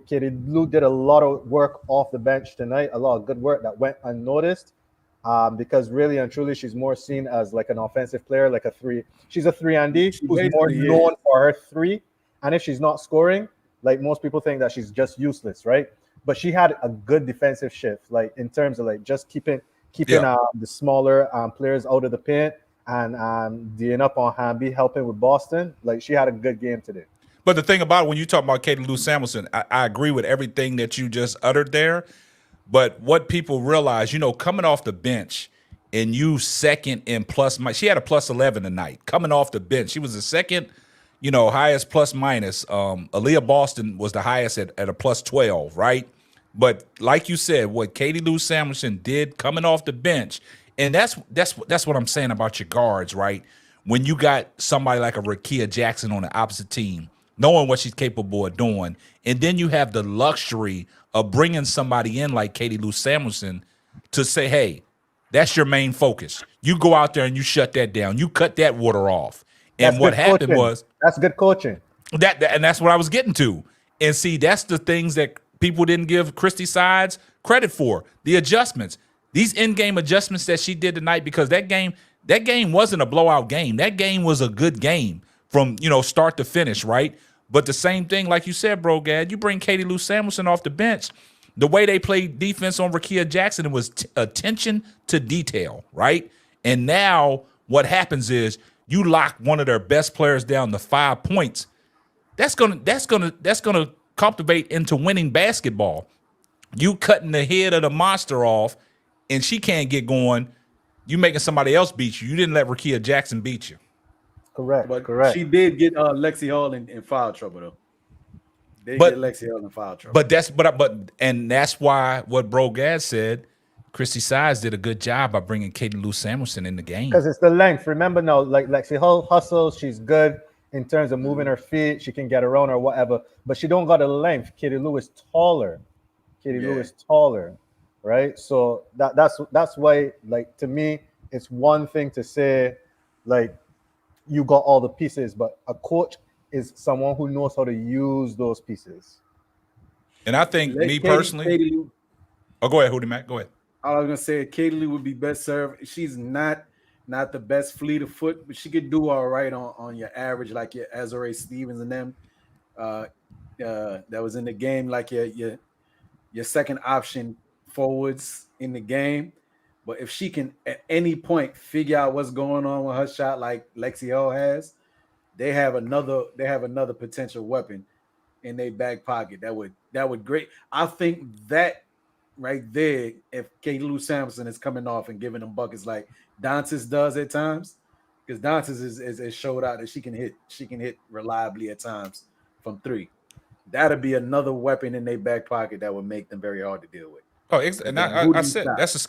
Lou did a lot of work off the bench tonight, a lot of good work that went unnoticed. Because really and truly, she's more seen as like an offensive player, like a three. She's a 3-and-D who's more known for her three. And if she's not scoring, like most people think that she's just useless, right? But she had a good defensive shift, like in terms of like just keeping the smaller players out of the paint and D'ing up on Hamby, helping with Boston. Like she had a good game today. But the thing about it, when you talk about Katie Lou Samuelson, I agree with everything that you just uttered there. But what people realize, coming off the bench and you second in plus, she had a plus 11 tonight. Coming off the bench, she was the second, highest plus minus. Aaliyah Boston was the highest at a plus 12, right? But like you said, what Katie Lou Samuelson did coming off the bench, and that's what I'm saying about your guards, right? When you got somebody like a Rakia Jackson on the opposite team, knowing what she's capable of doing, and then you have the luxury of bringing somebody in like Katie Lou Samuelson to say, hey, that's your main focus. You go out there and you shut that down. You cut that water off. And what happened was that's good coaching. And that's what I was getting to. And see, that's the things that people didn't give Christy Sides credit for. The adjustments. These in-game adjustments that she did tonight, because that game wasn't a blowout game. That game was a good game from start to finish, right? But the same thing, like you said, bro, Gad, you bring Katie Lou Samuelson off the bench. The way they played defense on Rakia Jackson, it was attention to detail, right? And now what happens is you lock one of their best players down to 5 points. That's gonna cultivate into winning basketball. You cutting the head of the monster off, and she can't get going. You making somebody else beat you. You didn't let Rakia Jackson beat you. Correct. She did get Lexi Hall in foul trouble though. Get Lexi Hall in foul trouble. But that's why what Bro Gad said, Christy Sides did a good job by bringing Katie Lou Samuelson in the game. Because it's the length. Remember now, like Lexi Hall hustles, she's good in terms of moving her feet. She can get around or whatever, but she don't got the length. Katie Lou is taller. Lou is taller, right? So that's why, like, to me, it's one thing to say, like, you got all the pieces, but a coach is someone who knows how to use those pieces. And I think personally, go ahead, Hootie Mac. Go ahead. I was gonna say Katie Lou would be best served. She's not the best fleet of foot, but she could do all right on your average, like your Azure Stevens and them. That was in the game, like your second option forwards in the game. But if she can at any point figure out what's going on with her shot, like Lexi Hall has, they have another potential weapon in their back pocket. That would great. I think that right there, if Katie Lou Samuelson is coming off and giving them buckets like Dantas does at times, because Dantas is showed out that she can hit reliably at times from three. That'll be another weapon in their back pocket that would make them very hard to deal with. Oh, and I said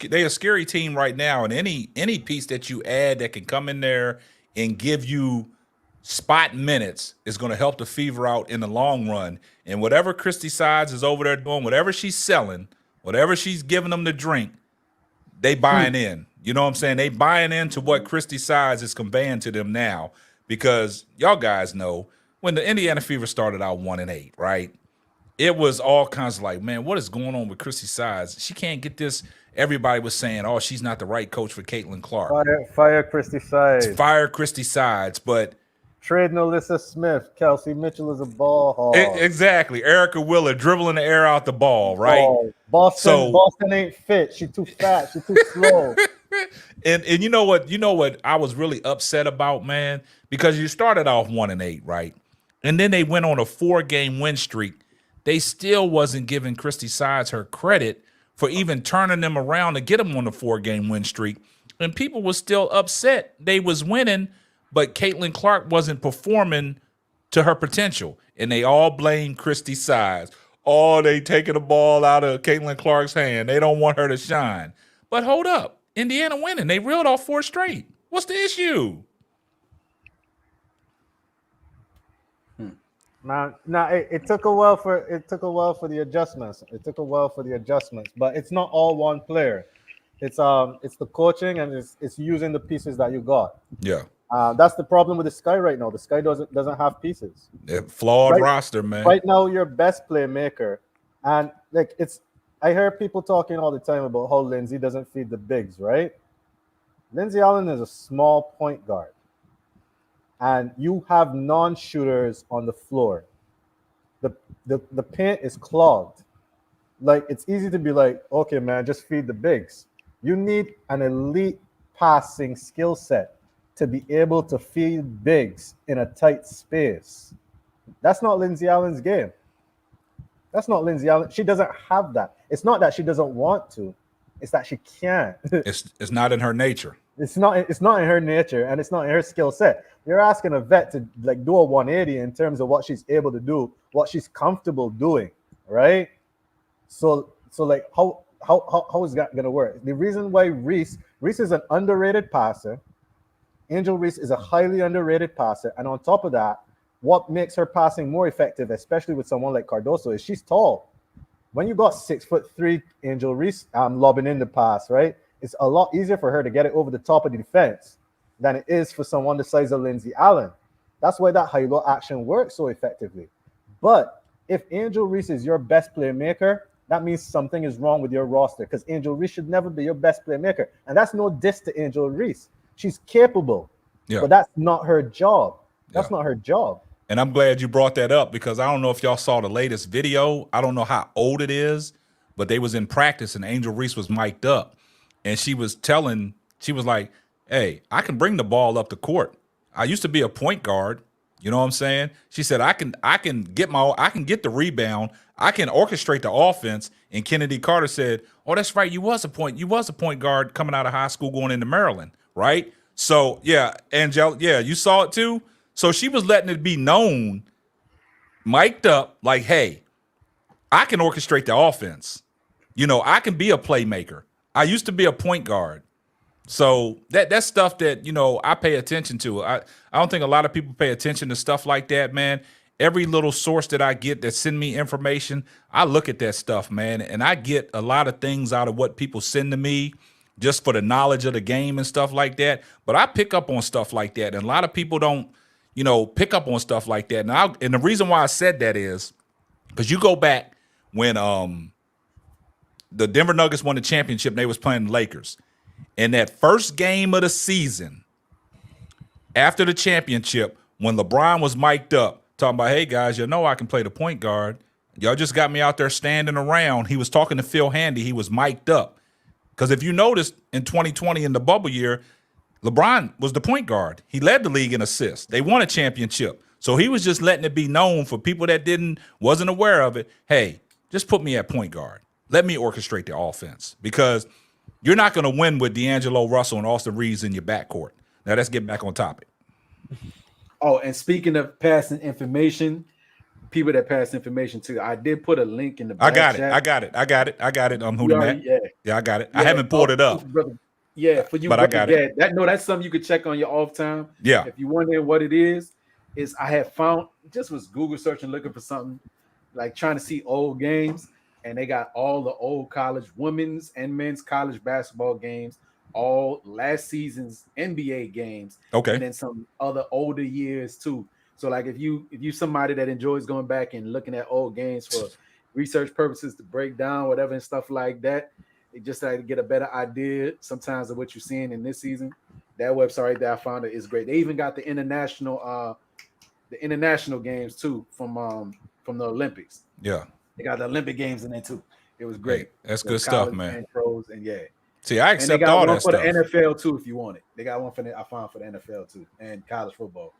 they're a scary team right now, and any piece that you add that can come in there and give you spot minutes is going to help the Fever out in the long run. And whatever Christy Sides is over there doing, whatever she's selling, whatever she's giving them to drink, they buying in. You know what I'm saying? They buying into what Christy Sides is conveying to them now, because y'all guys know when the Indiana Fever started out 1-8, right? it was all kinds of like, man, what is going on with Chrissy Sides? She can't get this. Everybody was saying, oh, she's not the right coach for Caitlin Clark. Fire Christy Sides. Fire Christy Sides, but trade Alyssa Smith. Kelsey Mitchell is a ball hog. Exactly. Erica Wheeler dribbling the air out the ball, right? Oh, Boston ain't fit. She too fat. She too slow. And you know what I was really upset about, man? Because you started off 1-8, right? And then they went on a 4-game win streak. They still wasn't giving Christy Sides her credit for even turning them around to get them on the 4-game win streak. And people were still upset. They was winning, but Caitlin Clark wasn't performing to her potential. And they all blame Christy Sides. Oh, they taking the ball out of Caitlin Clark's hand. They don't want her to shine. But hold up. Indiana winning. They reeled off 4 straight. What's the issue? Man, it took a while for the adjustments. It took a while for the adjustments, but it's not all one player. It's the coaching and it's using the pieces that you got. Yeah. That's the problem with the Sky right now. The Sky doesn't have pieces. Flawed roster, man. Right now, your best playmaker, and like I hear people talking all the time about how Lindsay doesn't feed the bigs, right? Lindsay Allen is a small point guard. And you have non-shooters on the floor. The paint is clogged. Like, it's easy to be like, okay, man, just feed the bigs. You need an elite passing skill set to be able to feed bigs in a tight space. That's not Lindsay Allen's game. That's not Lindsay Allen. She doesn't have that. It's not that she doesn't want to. It's that she can't. It's not in her nature. It's not in her nature, and it's not in her skill set. You're asking a vet to like do a 180 in terms of what she's able to do, what she's comfortable doing, right? So like how is that gonna work? The reason why Reese is an underrated passer, Angel Reese is a highly underrated passer, and on top of that, what makes her passing more effective, especially with someone like Cardoso, is she's tall. When you got 6'3" Angel Reese lobbing in the pass, right? It's a lot easier for her to get it over the top of the defense than it is for someone the size of Lindsay Allen. That's why that high-low action works so effectively. But if Angel Reese is your best playmaker, that means something is wrong with your roster because Angel Reese should never be your best playmaker. And that's no diss to Angel Reese. She's capable, but that's not her job. That's not her job. And I'm glad you brought that up because I don't know if y'all saw the latest video. I don't know how old it is, but they was in practice and Angel Reese was mic'd up. And she was like, hey, I can bring the ball up the court. I used to be a point guard. You know what I'm saying? She said, I can get the rebound. I can orchestrate the offense. And Kennedy Carter said, oh, that's right. You was a point guard coming out of high school going into Maryland. Right. So yeah, Angel, yeah, you saw it too. So she was letting it be known, mic'd up, like, hey, I can orchestrate the offense. You know, I can be a playmaker. I used to be a point guard. So that's stuff that, you know, I pay attention to. I don't think a lot of people pay attention to stuff like that, man. Every little source that I get that send me information, I look at that stuff, man, and I get a lot of things out of what people send to me just for the knowledge of the game and stuff like that. But I pick up on stuff like that, and a lot of people don't, you know, pick up on stuff like that. And the reason why I said that is because you go back when the Denver Nuggets won the championship and they was playing the Lakers. In that first game of the season, after the championship, when LeBron was mic'd up, talking about, hey, guys, you know I can play the point guard. Y'all just got me out there standing around. He was talking to Phil Handy. He was mic'd up. Because if you noticed in 2020 in the bubble year, LeBron was the point guard. He led the league in assists. They won a championship. So he was just letting it be known for people that wasn't aware of it. Hey, just put me at point guard. Let me orchestrate the offense because you're not going to win with D'Angelo Russell and Austin Reeves in your backcourt. Now let's get back on topic. Oh, and speaking of passing information, people that pass information too, I did put a link in the back chat. I got it. Who the man? Yeah, I got it. Yeah, I haven't pulled it up. Brother. Yeah, for you, but I got it. That's something you could check on your off time. Yeah. If you wondering what it is I have found, just was Google searching looking for something, like trying to see old games. And they got all the old college women's and men's college basketball games, all last season's NBA games, okay, and then some other older years too. So like if you somebody that enjoys going back and looking at old games for research purposes to break down whatever and stuff like that. They just like to get a better idea sometimes of what you're seeing in this season. That website that I found it is great. They even got the international games too from the Olympics. Yeah. They got the Olympic games in there too. It was great. Hey, that's So good stuff, college man. and pros and yeah. See, I And they accept got all one that for stuff. the NFL too if you want it. They got one for I found for the NFL too and college football.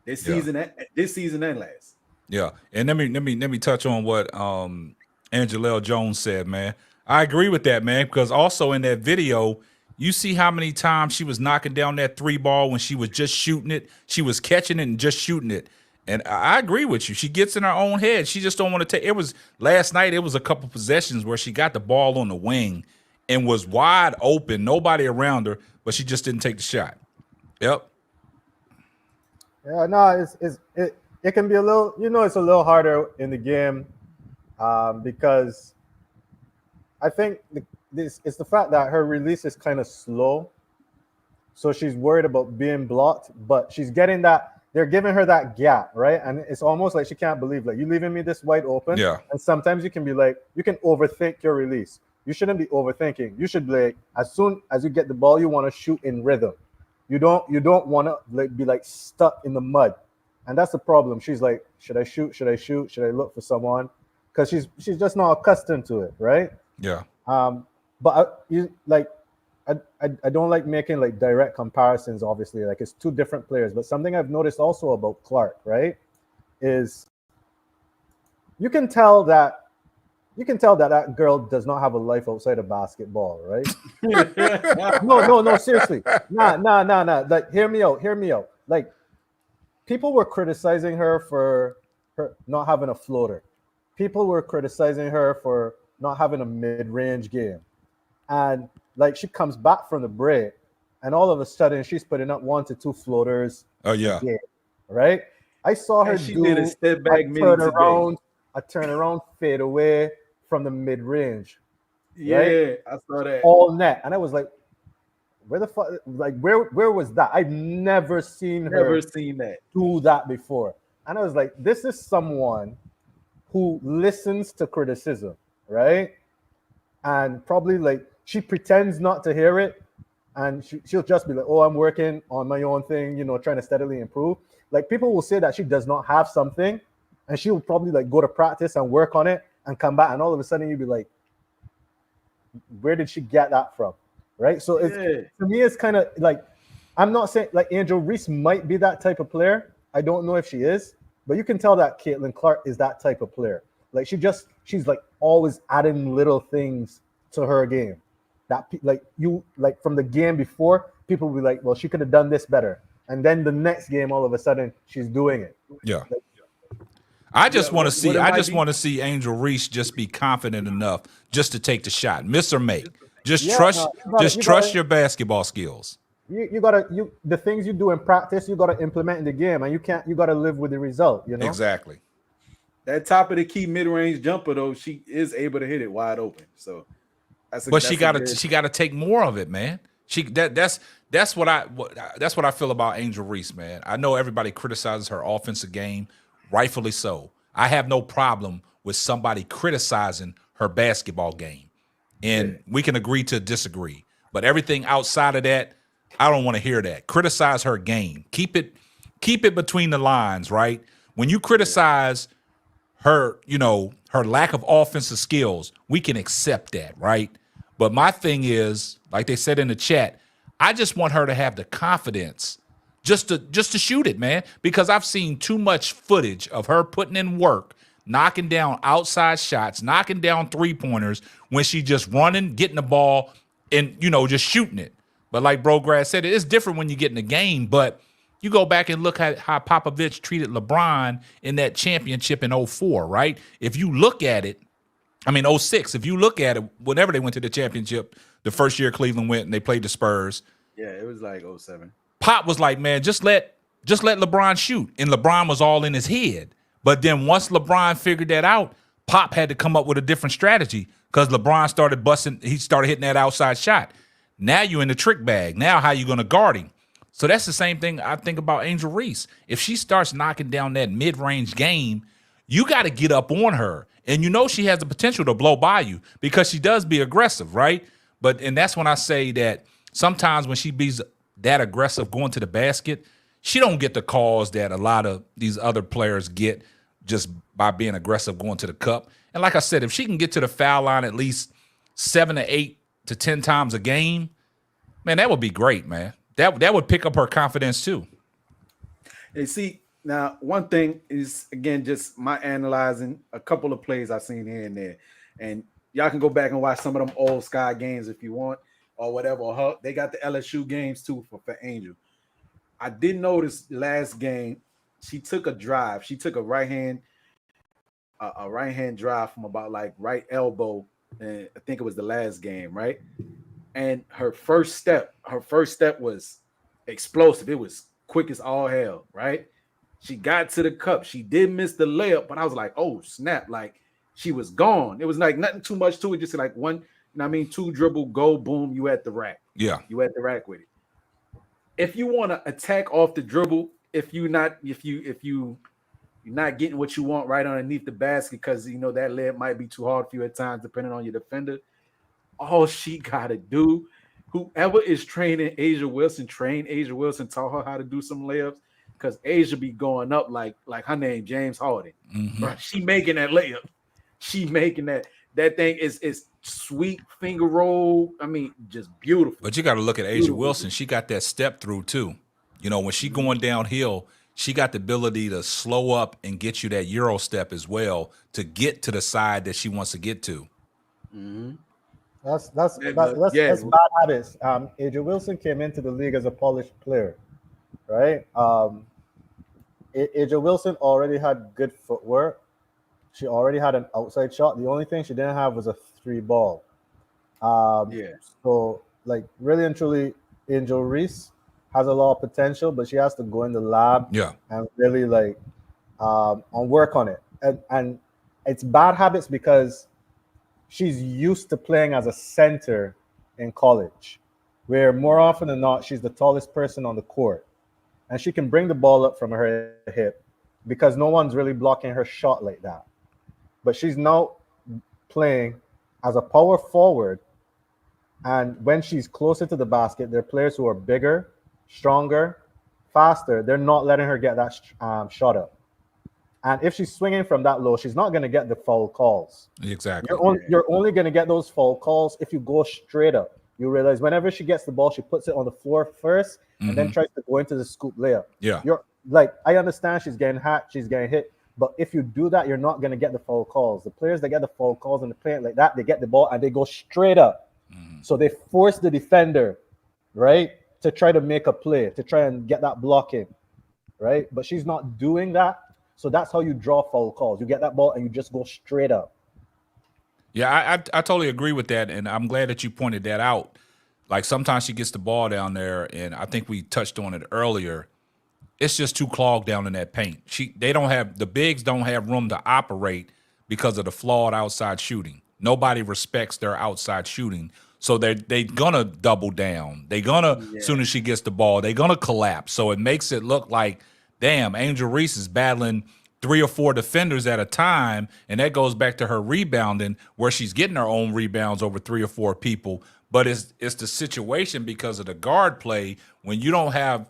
This season and last. Yeah, and let me touch on what Angelelle Jones said, man. I agree with that, man, because also in that video, you see how many times she was knocking down that 3 ball when she was just shooting it. She was catching it and just shooting it. And I agree with you. She gets in her own head. She just don't want to take. It was last night. It was a couple possessions where she got the ball on the wing and was wide open, nobody around her, but she just didn't take the shot. Yep. Yeah, no, it can be a little, it's a little harder in the game because I think it's the fact that her release is kind of slow. So she's worried about being blocked, but she's getting that. They're giving her that gap, right? And it's almost like she can't believe, like, you leaving me this wide open. Yeah. And sometimes you can be like, you can overthink your release. You shouldn't be overthinking. You should be like, as soon as you get the ball, you want to shoot in rhythm. You don't want to be like stuck in the mud. And that's the problem. She's like, should I shoot? Should I shoot? Should I look for someone? Because she's just not accustomed to it, right? Yeah. But I don't like making like direct comparisons, obviously. Like, it's two different players. But something I've noticed also about Clark, right, is you can tell that that girl does not have a life outside of basketball, right? No, seriously. Nah. Like, hear me out. Like, people were criticizing her for her not having a floater. People were criticizing her for not having a mid-range game. And like, she comes back from the break, and all of a sudden she's putting up 1 to 2 floaters. Oh yeah. Right. I saw her She do did a step back a turnaround fade away from the mid range. Yeah, right? I saw that. All net, and I was like, where the fuck? Like, where was that? I've never seen that do that before. And I was like, this is someone who listens to criticism, right? And probably like she pretends not to hear it, and she'll just be like, oh, I'm working on my own thing, trying to steadily improve. Like, people will say that she does not have something, and she'll probably like go to practice and work on it and come back, and all of a sudden you'll be like, where did she get that from? Right? So to me, it's kind of like, I'm not saying like Angel Reese might be that type of player. I don't know if she is, but you can tell that Caitlin Clark is that type of player. Like, she's like always adding little things to her game that like from the game before, people will be like, well, she could have done this better. And then the next game, all of a sudden, she's doing it. Yeah. I just want to see Angel Reese just be confident enough just to take the shot, miss or make. Just trust your basketball skills. The things you do in practice, you gotta implement in the game, and you gotta live with the result. Exactly. That top of the key mid-range jumper, though, she is able to hit it wide open. So, she got to take more of it, man. That's what I feel about Angel Reese, man. I know everybody criticizes her offensive game, rightfully so. I have no problem with somebody criticizing her basketball game, and we can agree to disagree. But everything outside of that, I don't want to hear that. Criticize her game. Keep it between the lines, right? When you criticize her, her lack of offensive skills, we can accept that, right? But my thing is, like they said in the chat, I just want her to have the confidence just to shoot it, man, because I've seen too much footage of her putting in work, knocking down outside shots, knocking down 3-pointers when she just running, getting the ball, and, just shooting it. But like Bro Grass said, it's different when you get in the game, but you go back and look at how Popovich treated LeBron in that championship in 04, right? If you look at it, 06, if you look at it, whenever they went to the championship, the first year Cleveland went and they played the Spurs. Yeah, it was like 07. Pop was like, man, just let LeBron shoot. And LeBron was all in his head. But then once LeBron figured that out, Pop had to come up with a different strategy because LeBron started hitting that outside shot. Now you're in the trick bag. Now how you going to guard him? So that's the same thing I think about Angel Reese. If she starts knocking down that mid-range game, you got to get up on her And you know she has the potential to blow by you because she does be aggressive, right? And that's when I say that sometimes when she be that aggressive going to the basket, she don't get the calls that a lot of these other players get just by being aggressive going to the cup. And like I said, if she can get to the foul line at least 7 to 8 to 10 times a game, man, that would be great, man. That would pick up her confidence too. And see, now one thing is, again, just my analyzing a couple of plays I've seen here and there. And y'all can go back and watch some of them old Sky games if you want, or whatever. Or they got the LSU games too for Angel. I did notice last game she took a drive. She took a right hand drive from about like right elbow, and I think it was the last game, right? And her first step was explosive. It was quick as all hell, right? She got to the cup. She did miss the layup, but I was like, oh snap! Like she was gone. It was like nothing too much to it. Just like one, two dribble, go, boom, you at the rack. Yeah, you at the rack with it. If you want to attack off the dribble, if you're not getting what you want right underneath the basket because that layup might be too hard for you at times, depending on your defender. All she gotta do, whoever is training Asia Wilson, taught her how to do some layups, because Asia be going up like her name James Harden. Mm-hmm. Bro, she making that layup. She making that thing is sweet finger roll. I mean, just beautiful. But you got to look at Asia Wilson. She got that step through too. When she going downhill, she got the ability to slow up and get you that Euro step as well to get to the side that she wants to get to. Mm-hmm. That's bad habits. Asia Wilson came into the league as a polished player, right? Asia Wilson already had good footwork. She already had an outside shot. The only thing she didn't have was a 3 ball. So, like, really and truly, Angel Reese has a lot of potential, but she has to go in the lab and really work on it. And it's bad habits because she's used to playing as a center in college, where more often than not, she's the tallest person on the court. And she can bring the ball up from her hip because no one's really blocking her shot like that. But she's now playing as a power forward. And when she's closer to the basket, there are players who are bigger, stronger, faster. They're not letting her get that shot up. And if she's swinging from that low, she's not going to get the foul calls. Exactly. You're only going to get those foul calls if you go straight up. You realize whenever she gets the ball, she puts it on the floor first and then tries to go into the scoop layup. Yeah. You're like, I understand she's getting hacked, she's getting hit, but if you do that, you're not going to get the foul calls. The players that get the foul calls and they play it like that, they get the ball and they go straight up. So they force the defender, right, to try to make a play, to try and get that block in, right? But she's not doing that. So that's how you draw foul calls. You get that ball and you just go straight up. Yeah, I totally agree with that, and I'm glad that you pointed that out. Like sometimes she gets the ball down there, and I think we touched on it earlier. It's just too clogged down in that paint. The bigs don't have room to operate because of the flawed outside shooting. Nobody respects their outside shooting. So they're gonna double down. They're gonna, as soon as she gets the ball, they're gonna collapse. So it makes it look like, damn, Angel Reese is battling 3 or 4 defenders at a time, and that goes back to her rebounding, where she's getting her own rebounds over 3 or 4 people. But it's the situation because of the guard play when you don't have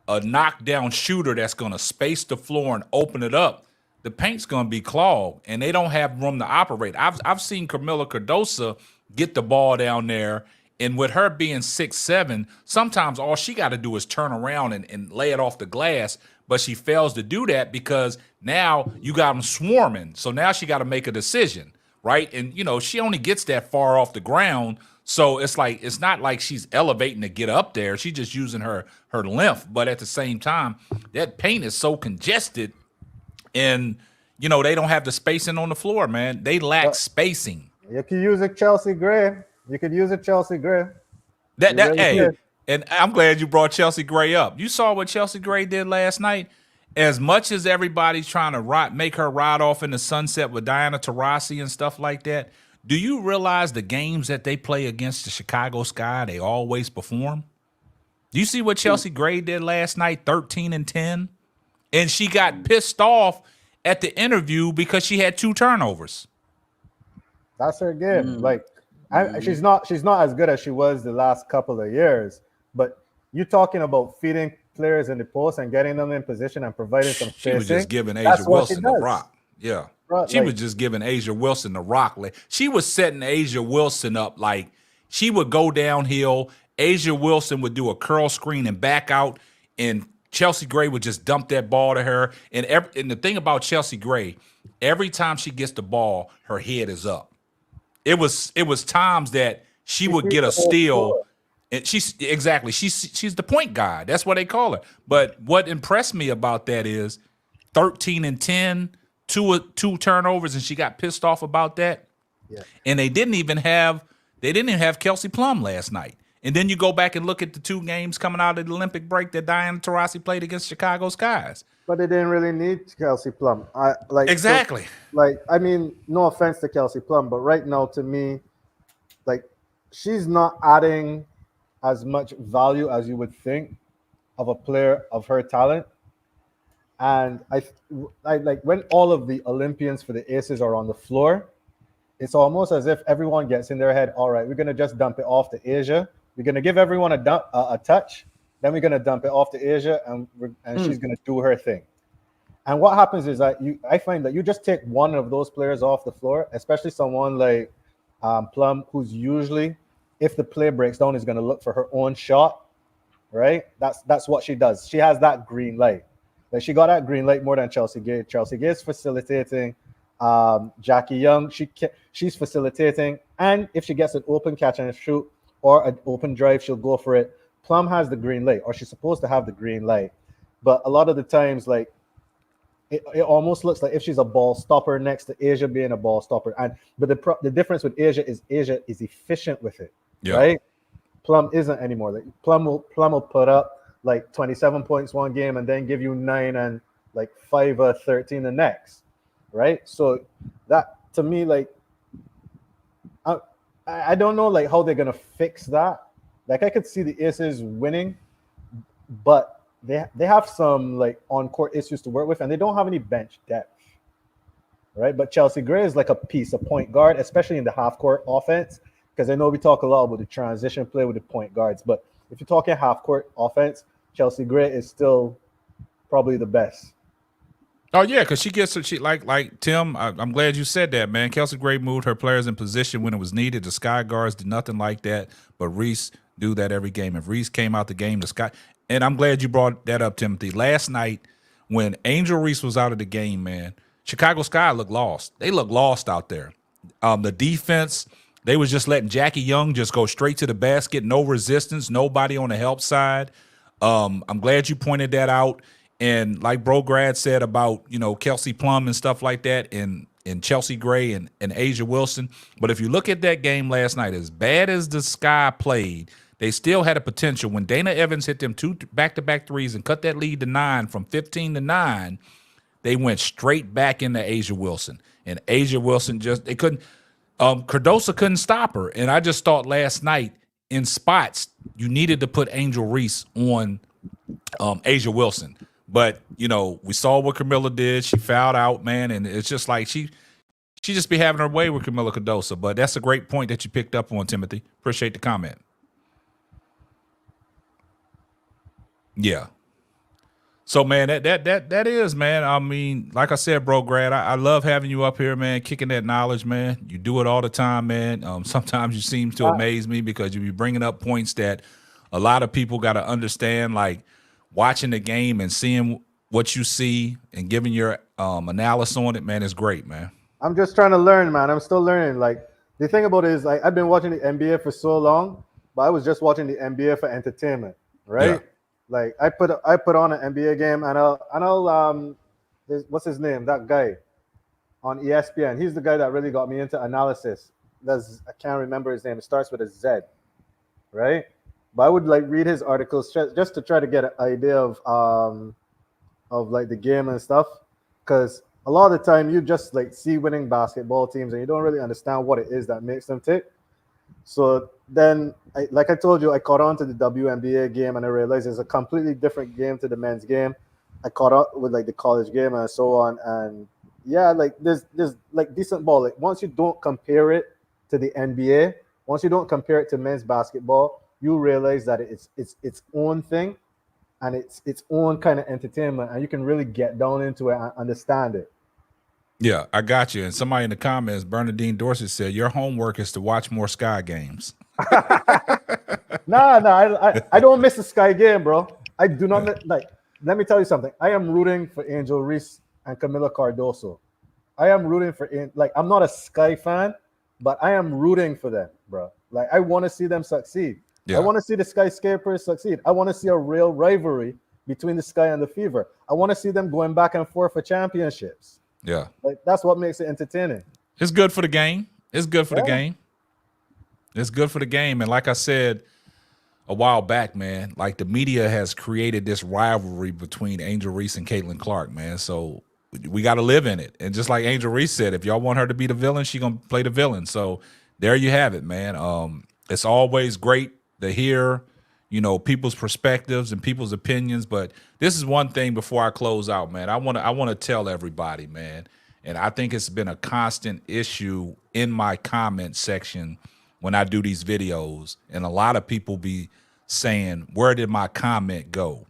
a knockdown shooter that's going to space the floor and open it up. The paint's going to be clogged, and they don't have room to operate. I've seen Camila Cardosa get the ball down there, and with her being 6'7", sometimes all she got to do is turn around and lay it off the glass, but she fails to do that because now you got them swarming. So now she got to make a decision, right? And, she only gets that far off the ground, so it's not like she's elevating to get up there. She's just using her length, but at the same time, that paint is so congested, and, they don't have the spacing on the floor, man. They lack spacing. You could use a Chelsea Gray. And I'm glad you brought Chelsea Gray up. You saw what Chelsea Gray did last night. As much as everybody's trying to make her ride off in the sunset with Diana Taurasi and stuff like that, do you realize the games that they play against the Chicago Sky, they always perform? Do you see what Chelsea Gray did last night, 13-10? And she got pissed off at the interview because she had 2 turnovers. That's her game. Like, she's not as good as she was the last couple of years. But you're talking about feeding players in the post and getting them in position and providing some spacing. She was just giving Asia That's what she Wilson the does. rock. Yeah. Right, She like- was just giving Asia Wilson the rock. She was setting Asia Wilson up like she would go downhill. Asia Wilson would do a curl screen and back out, and Chelsea Gray would just dump that ball to her. And the thing about Chelsea Gray, every time she gets the ball, her head is up. It was times that she would get a steal. And she's the point guard. That's what they call her. But what impressed me about that is 13 and 10, two turnovers, and she got pissed off about that. Yeah. And they didn't even have Kelsey Plum last night. And then you go back and look at the 2 games coming out of the Olympic break that Diana Taurasi played against Chicago Skies. But they didn't really need Kelsey Plum. Exactly. So, I mean, no offense to Kelsey Plum, but right now, to me, like, she's not adding as much value as you would think of a player of her talent. And I like when all of the Olympians for the Aces are on the floor, it's almost as if everyone gets in their head, all right, we're going to just dump it off to Asia. We're going to give everyone a touch. Then we're going to dump it off to Asia, and she's going to do her thing. And what happens is that I find that you just take one of those players off the floor, especially someone like Plum, who's usually, if the play breaks down, is going to look for her own shot, right? That's what she does. She has that green light. Like, she got that green light more than Chelsea Gay. Chelsea Gay is facilitating. Jackie Young, she's facilitating. And if she gets an open catch and shoot or an open drive, she'll go for it. Plum has the green light, or she's supposed to have the green light. But a lot of the times, like, it almost looks like if she's a ball stopper next to Asia being a ball stopper. But the difference with Asia is efficient with it, right? Plum isn't anymore. Like, Plum will put up like 27 points one game and then give you 9 and like 5 or 13 the next, right? So that, to me, like, I don't know like how they're gonna fix that. Like, I could see the Aces winning, but they have some like on-court issues to work with, and they don't have any bench depth, right? But Chelsea Gray is like a point guard, especially in the half-court offense, because I know we talk a lot about the transition play with the point guards, but if you're talking half-court offense, Chelsea Gray is still probably the best. Oh yeah, because she like Tim. I'm glad you said that, man. Kelsey Gray moved her players in position when it was needed. The Sky Guards did nothing like that, but Reese do that every game. If Reese came out the game, the Sky, and I'm glad you brought that up, Timothy. Last night when Angel Reese was out of the game, man, Chicago Sky looked lost. They looked lost out there. The defense, they was just letting Jackie Young just go straight to the basket, no resistance, nobody on the help side. I'm glad you pointed that out. And like Bro Grad said about, Kelsey Plum and stuff like that, and Chelsea Gray and Asia Wilson. But if you look at that game last night, as bad as the Sky played, they still had a potential. When Dana Evans hit them 2 back-to-back threes and cut that lead to 9 from 15 to 9, they went straight back into Asia Wilson. And Asia Wilson they couldn't Cardosa couldn't stop her. And I just thought last night, in spots, you needed to put Angel Reese on Asia Wilson. But, we saw what Camilla did. She fouled out, man, and it's just like she just be having her way with Camilla Cardosa. But that's a great point that you picked up on, Timothy. Appreciate the comment. Yeah. So, man, that is, man. I mean, like I said, Bro Grad, I love having you up here, man, kicking that knowledge, man. You do it all the time, man. Sometimes you seem to amaze me because you be bringing up points that a lot of people got to understand, like watching the game and seeing what you see and giving your analysis on it, man, is great, man. I'm just trying to learn, man. I'm still learning. Like, the thing about it is, like, I've been watching the NBA for so long, but I was just watching the NBA for entertainment, right? Yeah. Like, I put on an NBA game, and I'll what's his name? That guy on ESPN. He's the guy that really got me into analysis. I can't remember his name. It starts with a Z, right? But I would like read his articles just to try to get an idea of like the game and stuff, because a lot of the time you just like see winning basketball teams and you don't really understand what it is that makes them tick. So then, like I told you, I caught on to the WNBA game and I realized it's a completely different game to the men's game. I caught up with like the college game and so on, and yeah, like there's like decent ball. Like once you don't compare it to the NBA, once you don't compare it to men's basketball, you realize that it's its own thing and it's its own kind of entertainment, and you can really get down into it and understand it. Yeah, I got you. And somebody in the comments, Bernadine Dorsey said, your homework is to watch more Sky games. Nah, I don't miss the Sky game, bro. I do not like. Let me tell you something. I am rooting for Angel Reese and Camila Cardoso. I am rooting for like I'm not a Sky fan, but I am rooting for them, bro. Like I want to see them succeed. Yeah. I want to see the Skyscrapers succeed. I want to see a real rivalry between the Sky and the Fever. I want to see them going back and forth for championships. Yeah. Like that's what makes it entertaining. It's good for the game. It's good for the game. It's good for the game. And like I said a while back, man, like the media has created this rivalry between Angel Reese and Caitlin Clark, man. So we got to live in it. And just like Angel Reese said, if y'all want her to be the villain, she going to play the villain. So there you have it, man. It's always great to hear, you know, people's perspectives and people's opinions. But this is one thing before I close out, man. I want to tell everybody, man, and I think it's been a constant issue in my comment section when I do these videos, and a lot of people be saying, where did my comment go?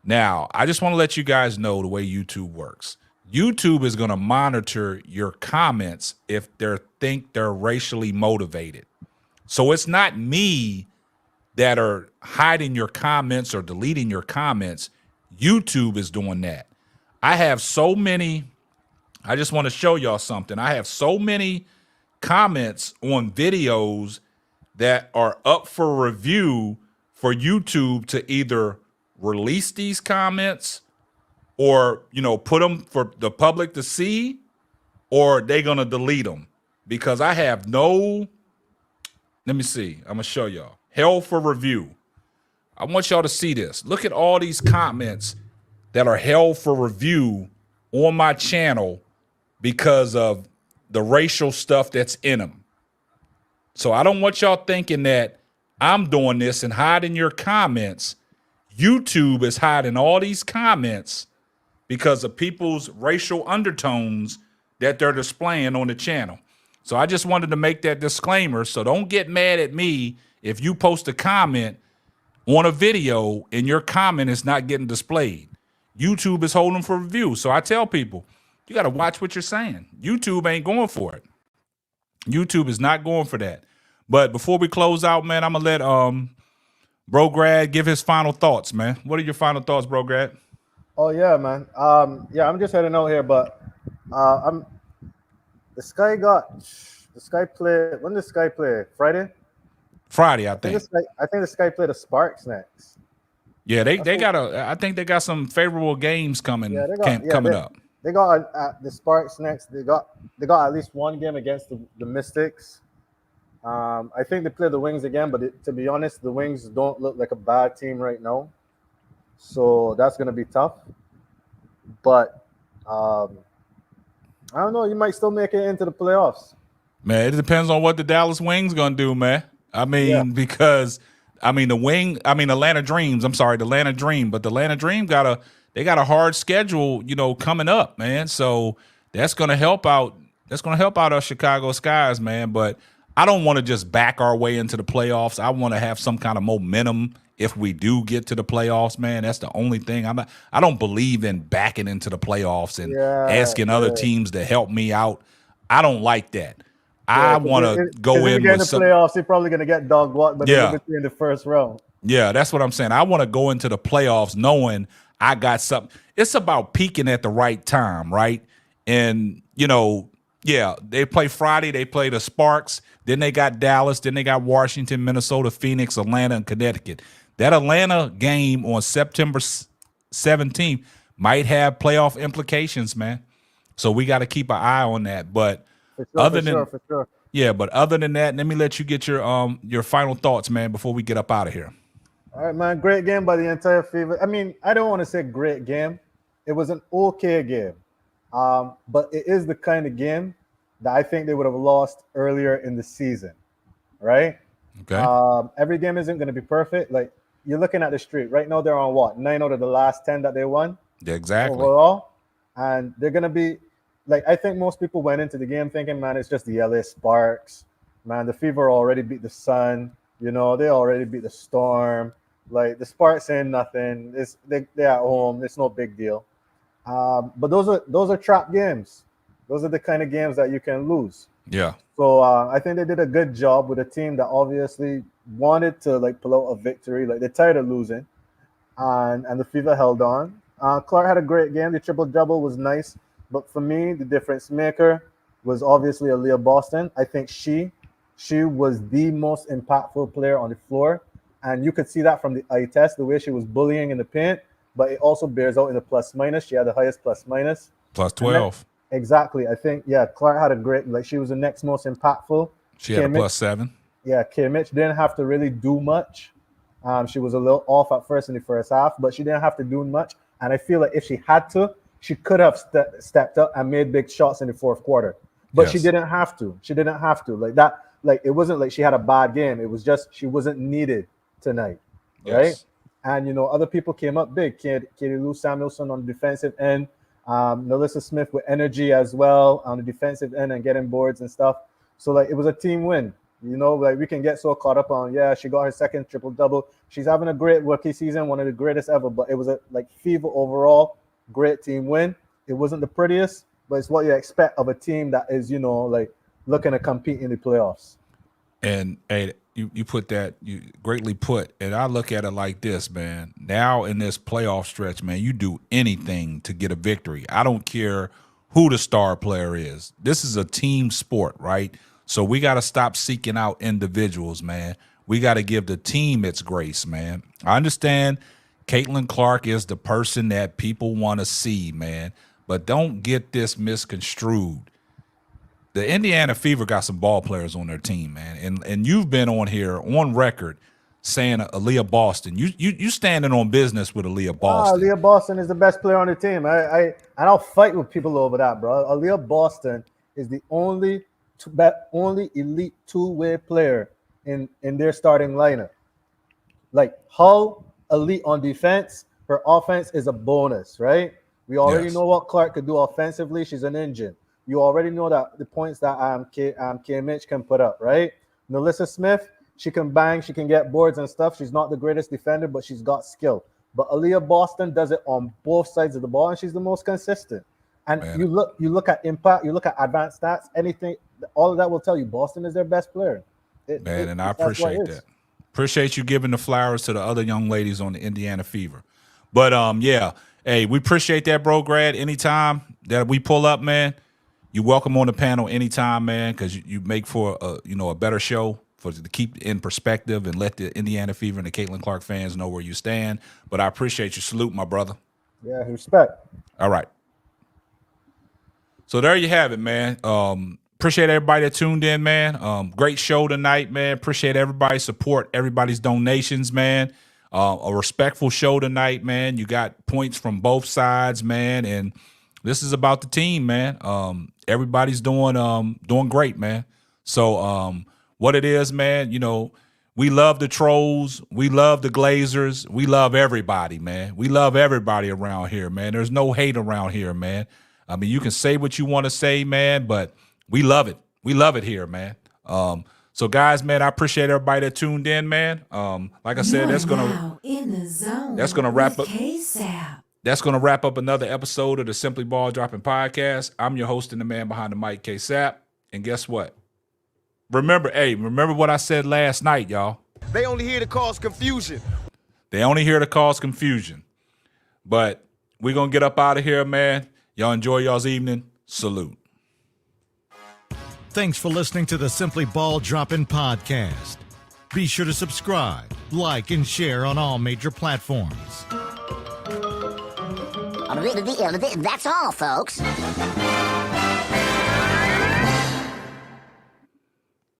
Now, I just want to let you guys know the way YouTube works. YouTube is going to monitor your comments if they think they're racially motivated. So it's not me that are hiding your comments or deleting your comments. YouTube is doing that. I have so many, I just want to show y'all something. I have so many comments on videos that are up for review for YouTube to either release these comments or, you know, put them for the public to see, or they're going to delete them because I have no, let me see. I'm going to show y'all. Hell for review. I want y'all to see this. Look at all these comments that are held for review on my channel because of the racial stuff that's in them. So I don't want y'all thinking that I'm doing this and hiding your comments. YouTube is hiding all these comments because of people's racial undertones that they're displaying on the channel. So I just wanted to make that disclaimer. So don't get mad at me if you post a comment on a video and your comment is not getting displayed. YouTube is holding for review. So I tell people, you got to watch what you're saying. YouTube ain't going for it. YouTube is not going for that. But before we close out, man, I'm going to let Bro Grad give his final thoughts, man. What are your final thoughts, Bro Grad? Oh yeah, man. Yeah, I'm just heading out here, but the Sky play. When did the Sky play? Friday, I think. I think the Sky play the Sparks next. Yeah, they got I think they got some favorable games coming coming up. They got the Sparks next. They got at least one game against the Mystics. I think they play the Wings again, but to be honest, the Wings don't look like a bad team right now. So that's going to be tough. But I don't know. You might still make it into the playoffs. Man, it depends on what the Dallas Wings going to do, man. I mean, because the Atlanta Dreams. I'm sorry, the Atlanta Dream. But the Atlanta Dream got a hard schedule, you know, coming up, man. So that's going to help out. That's going to help out our Chicago Skies, man. But I don't want to just back our way into the playoffs. I want to have some kind of momentum if we do get to the playoffs, man. That's the only thing. I don't believe in backing into the playoffs and asking other teams to help me out. I don't like that. I want to go in with the playoffs. You're probably going to get dog walked, but they're in the first round. Yeah, that's what I'm saying. I want to go into the playoffs knowing I got something. It's about peaking at the right time, right? And, you know, yeah, they play Friday. They play the Sparks. Then they got Dallas. Then they got Washington, Minnesota, Phoenix, Atlanta, and Connecticut. That Atlanta game on September 17th might have playoff implications, man. So we got to keep an eye on that. But other than that, let me let you get your final thoughts, man, before we get up out of here. All right, man. Great game by the entire Fever. I mean, I don't want to say great game. It was an okay game. But it is the kind of game that I think they would have lost earlier in the season, right? Okay. Every game isn't going to be perfect. Like, you're looking at the streak. Right now, they're on what? 9 out of the last 10 that they won? Yeah, exactly. Overall. And they're going to be like I think most people went into the game thinking, man, it's just the LA Sparks. Man, the Fever already beat the Sun. You know, they already beat the Storm. Like the Sparks ain't nothing. They're at home. It's no big deal. But those are trap games. Those are the kind of games that you can lose. Yeah. So I think they did a good job with a team that obviously wanted to like pull out a victory. Like they're tired of losing, and the Fever held on. Clark had a great game. The triple-double was nice. But for me, the difference maker was obviously Aaliyah Boston. I think she was the most impactful player on the floor. And you could see that from the eye test, the way she was bullying in the paint. But it also bears out in the plus-minus. She had the highest plus-minus. Plus 12. Exactly. I think, Clark had a great, like she was the next most impactful. She had a plus 7. Yeah, K. Mitch didn't have to really do much. She was a little off at first in the first half, but she didn't have to do much. And I feel like if she had to, she could have stepped up and made big shots in the fourth quarter. But she didn't have to. She didn't have to. Like that, like it wasn't like she had a bad game. It was just she wasn't needed tonight. Yes. Right? And, you know, other people came up big. Katie Lou Samuelson on the defensive end. Melissa Smith with energy as well on the defensive end and getting boards and stuff. So, like, it was a team win. You know, like, we can get so caught up on, she got her second triple-double. She's having a great rookie season, one of the greatest ever. But it was, Fever overall, great team win. It wasn't the prettiest, but it's what you expect of a team that is, you know, like, looking to compete in the playoffs. And, hey, you put that, you greatly put, and I look at it like this, man. Now in this playoff stretch, man, you do anything to get a victory. I don't care who the star player is. This is a team sport, right? So we got to stop seeking out individuals, man. We got to give the team its grace, man. I understand Caitlin Clark is the person that people want to see, man, but don't get this misconstrued. The Indiana Fever got some ball players on their team, man, and you've been on here on record saying Aaliyah Boston. You standing on business with Aaliyah Boston. Aaliyah Boston is the best player on the team. I don't fight with people over that, bro. Aaliyah Boston is the only elite two-way player in their starting lineup. Like how elite on defense, her offense is a bonus, right? We already know what Clark could do offensively. She's an engine. You already know that the points that K. Mitch can put up, right? Melissa Smith, she can bang, she can get boards and stuff. She's not the greatest defender, but she's got skill. But Aaliyah Boston does it on both sides of the ball, and she's the most consistent. And man, you look at impact, you look at advanced stats, anything, all of that will tell you Boston is their best player. And I appreciate that. Appreciate you giving the flowers to the other young ladies on the Indiana Fever. But hey, we appreciate that, bro, Grad. Anytime that we pull up, man, you're welcome on the panel anytime, man, because you make for a better show to keep in perspective and let the Indiana Fever and the Caitlin Clark fans know where you stand. But I appreciate you. Salute, my brother. Yeah, respect. All right. So there you have it, man. Appreciate everybody that tuned in, man. Great show tonight, man. Appreciate everybody's support, everybody's donations, man. A respectful show tonight, man. You got points from both sides, man, and this is about the team, man. Everybody's doing great, man. So what it is, man, you know, we love the trolls, we love the Glazers, we love everybody, man. We love everybody around here, man. There's no hate around here, man. I mean, you can say what you want to say, man, but we love it. We love it here, man. So guys, man, I appreciate everybody that tuned in, man. Like I said, that's gonna wrap up. That's gonna wrap up another episode of the Simply Ball Dropping Podcast. I'm your host and the man behind the mic, K-Sap. And guess what? Remember what I said last night, y'all. They only here to cause confusion. But we're gonna get up out of here, man. Y'all enjoy y'all's evening. Salute. Thanks for listening to the Simply Ball Dropping Podcast. Be sure to subscribe, like, and share on all major platforms. That's all, folks.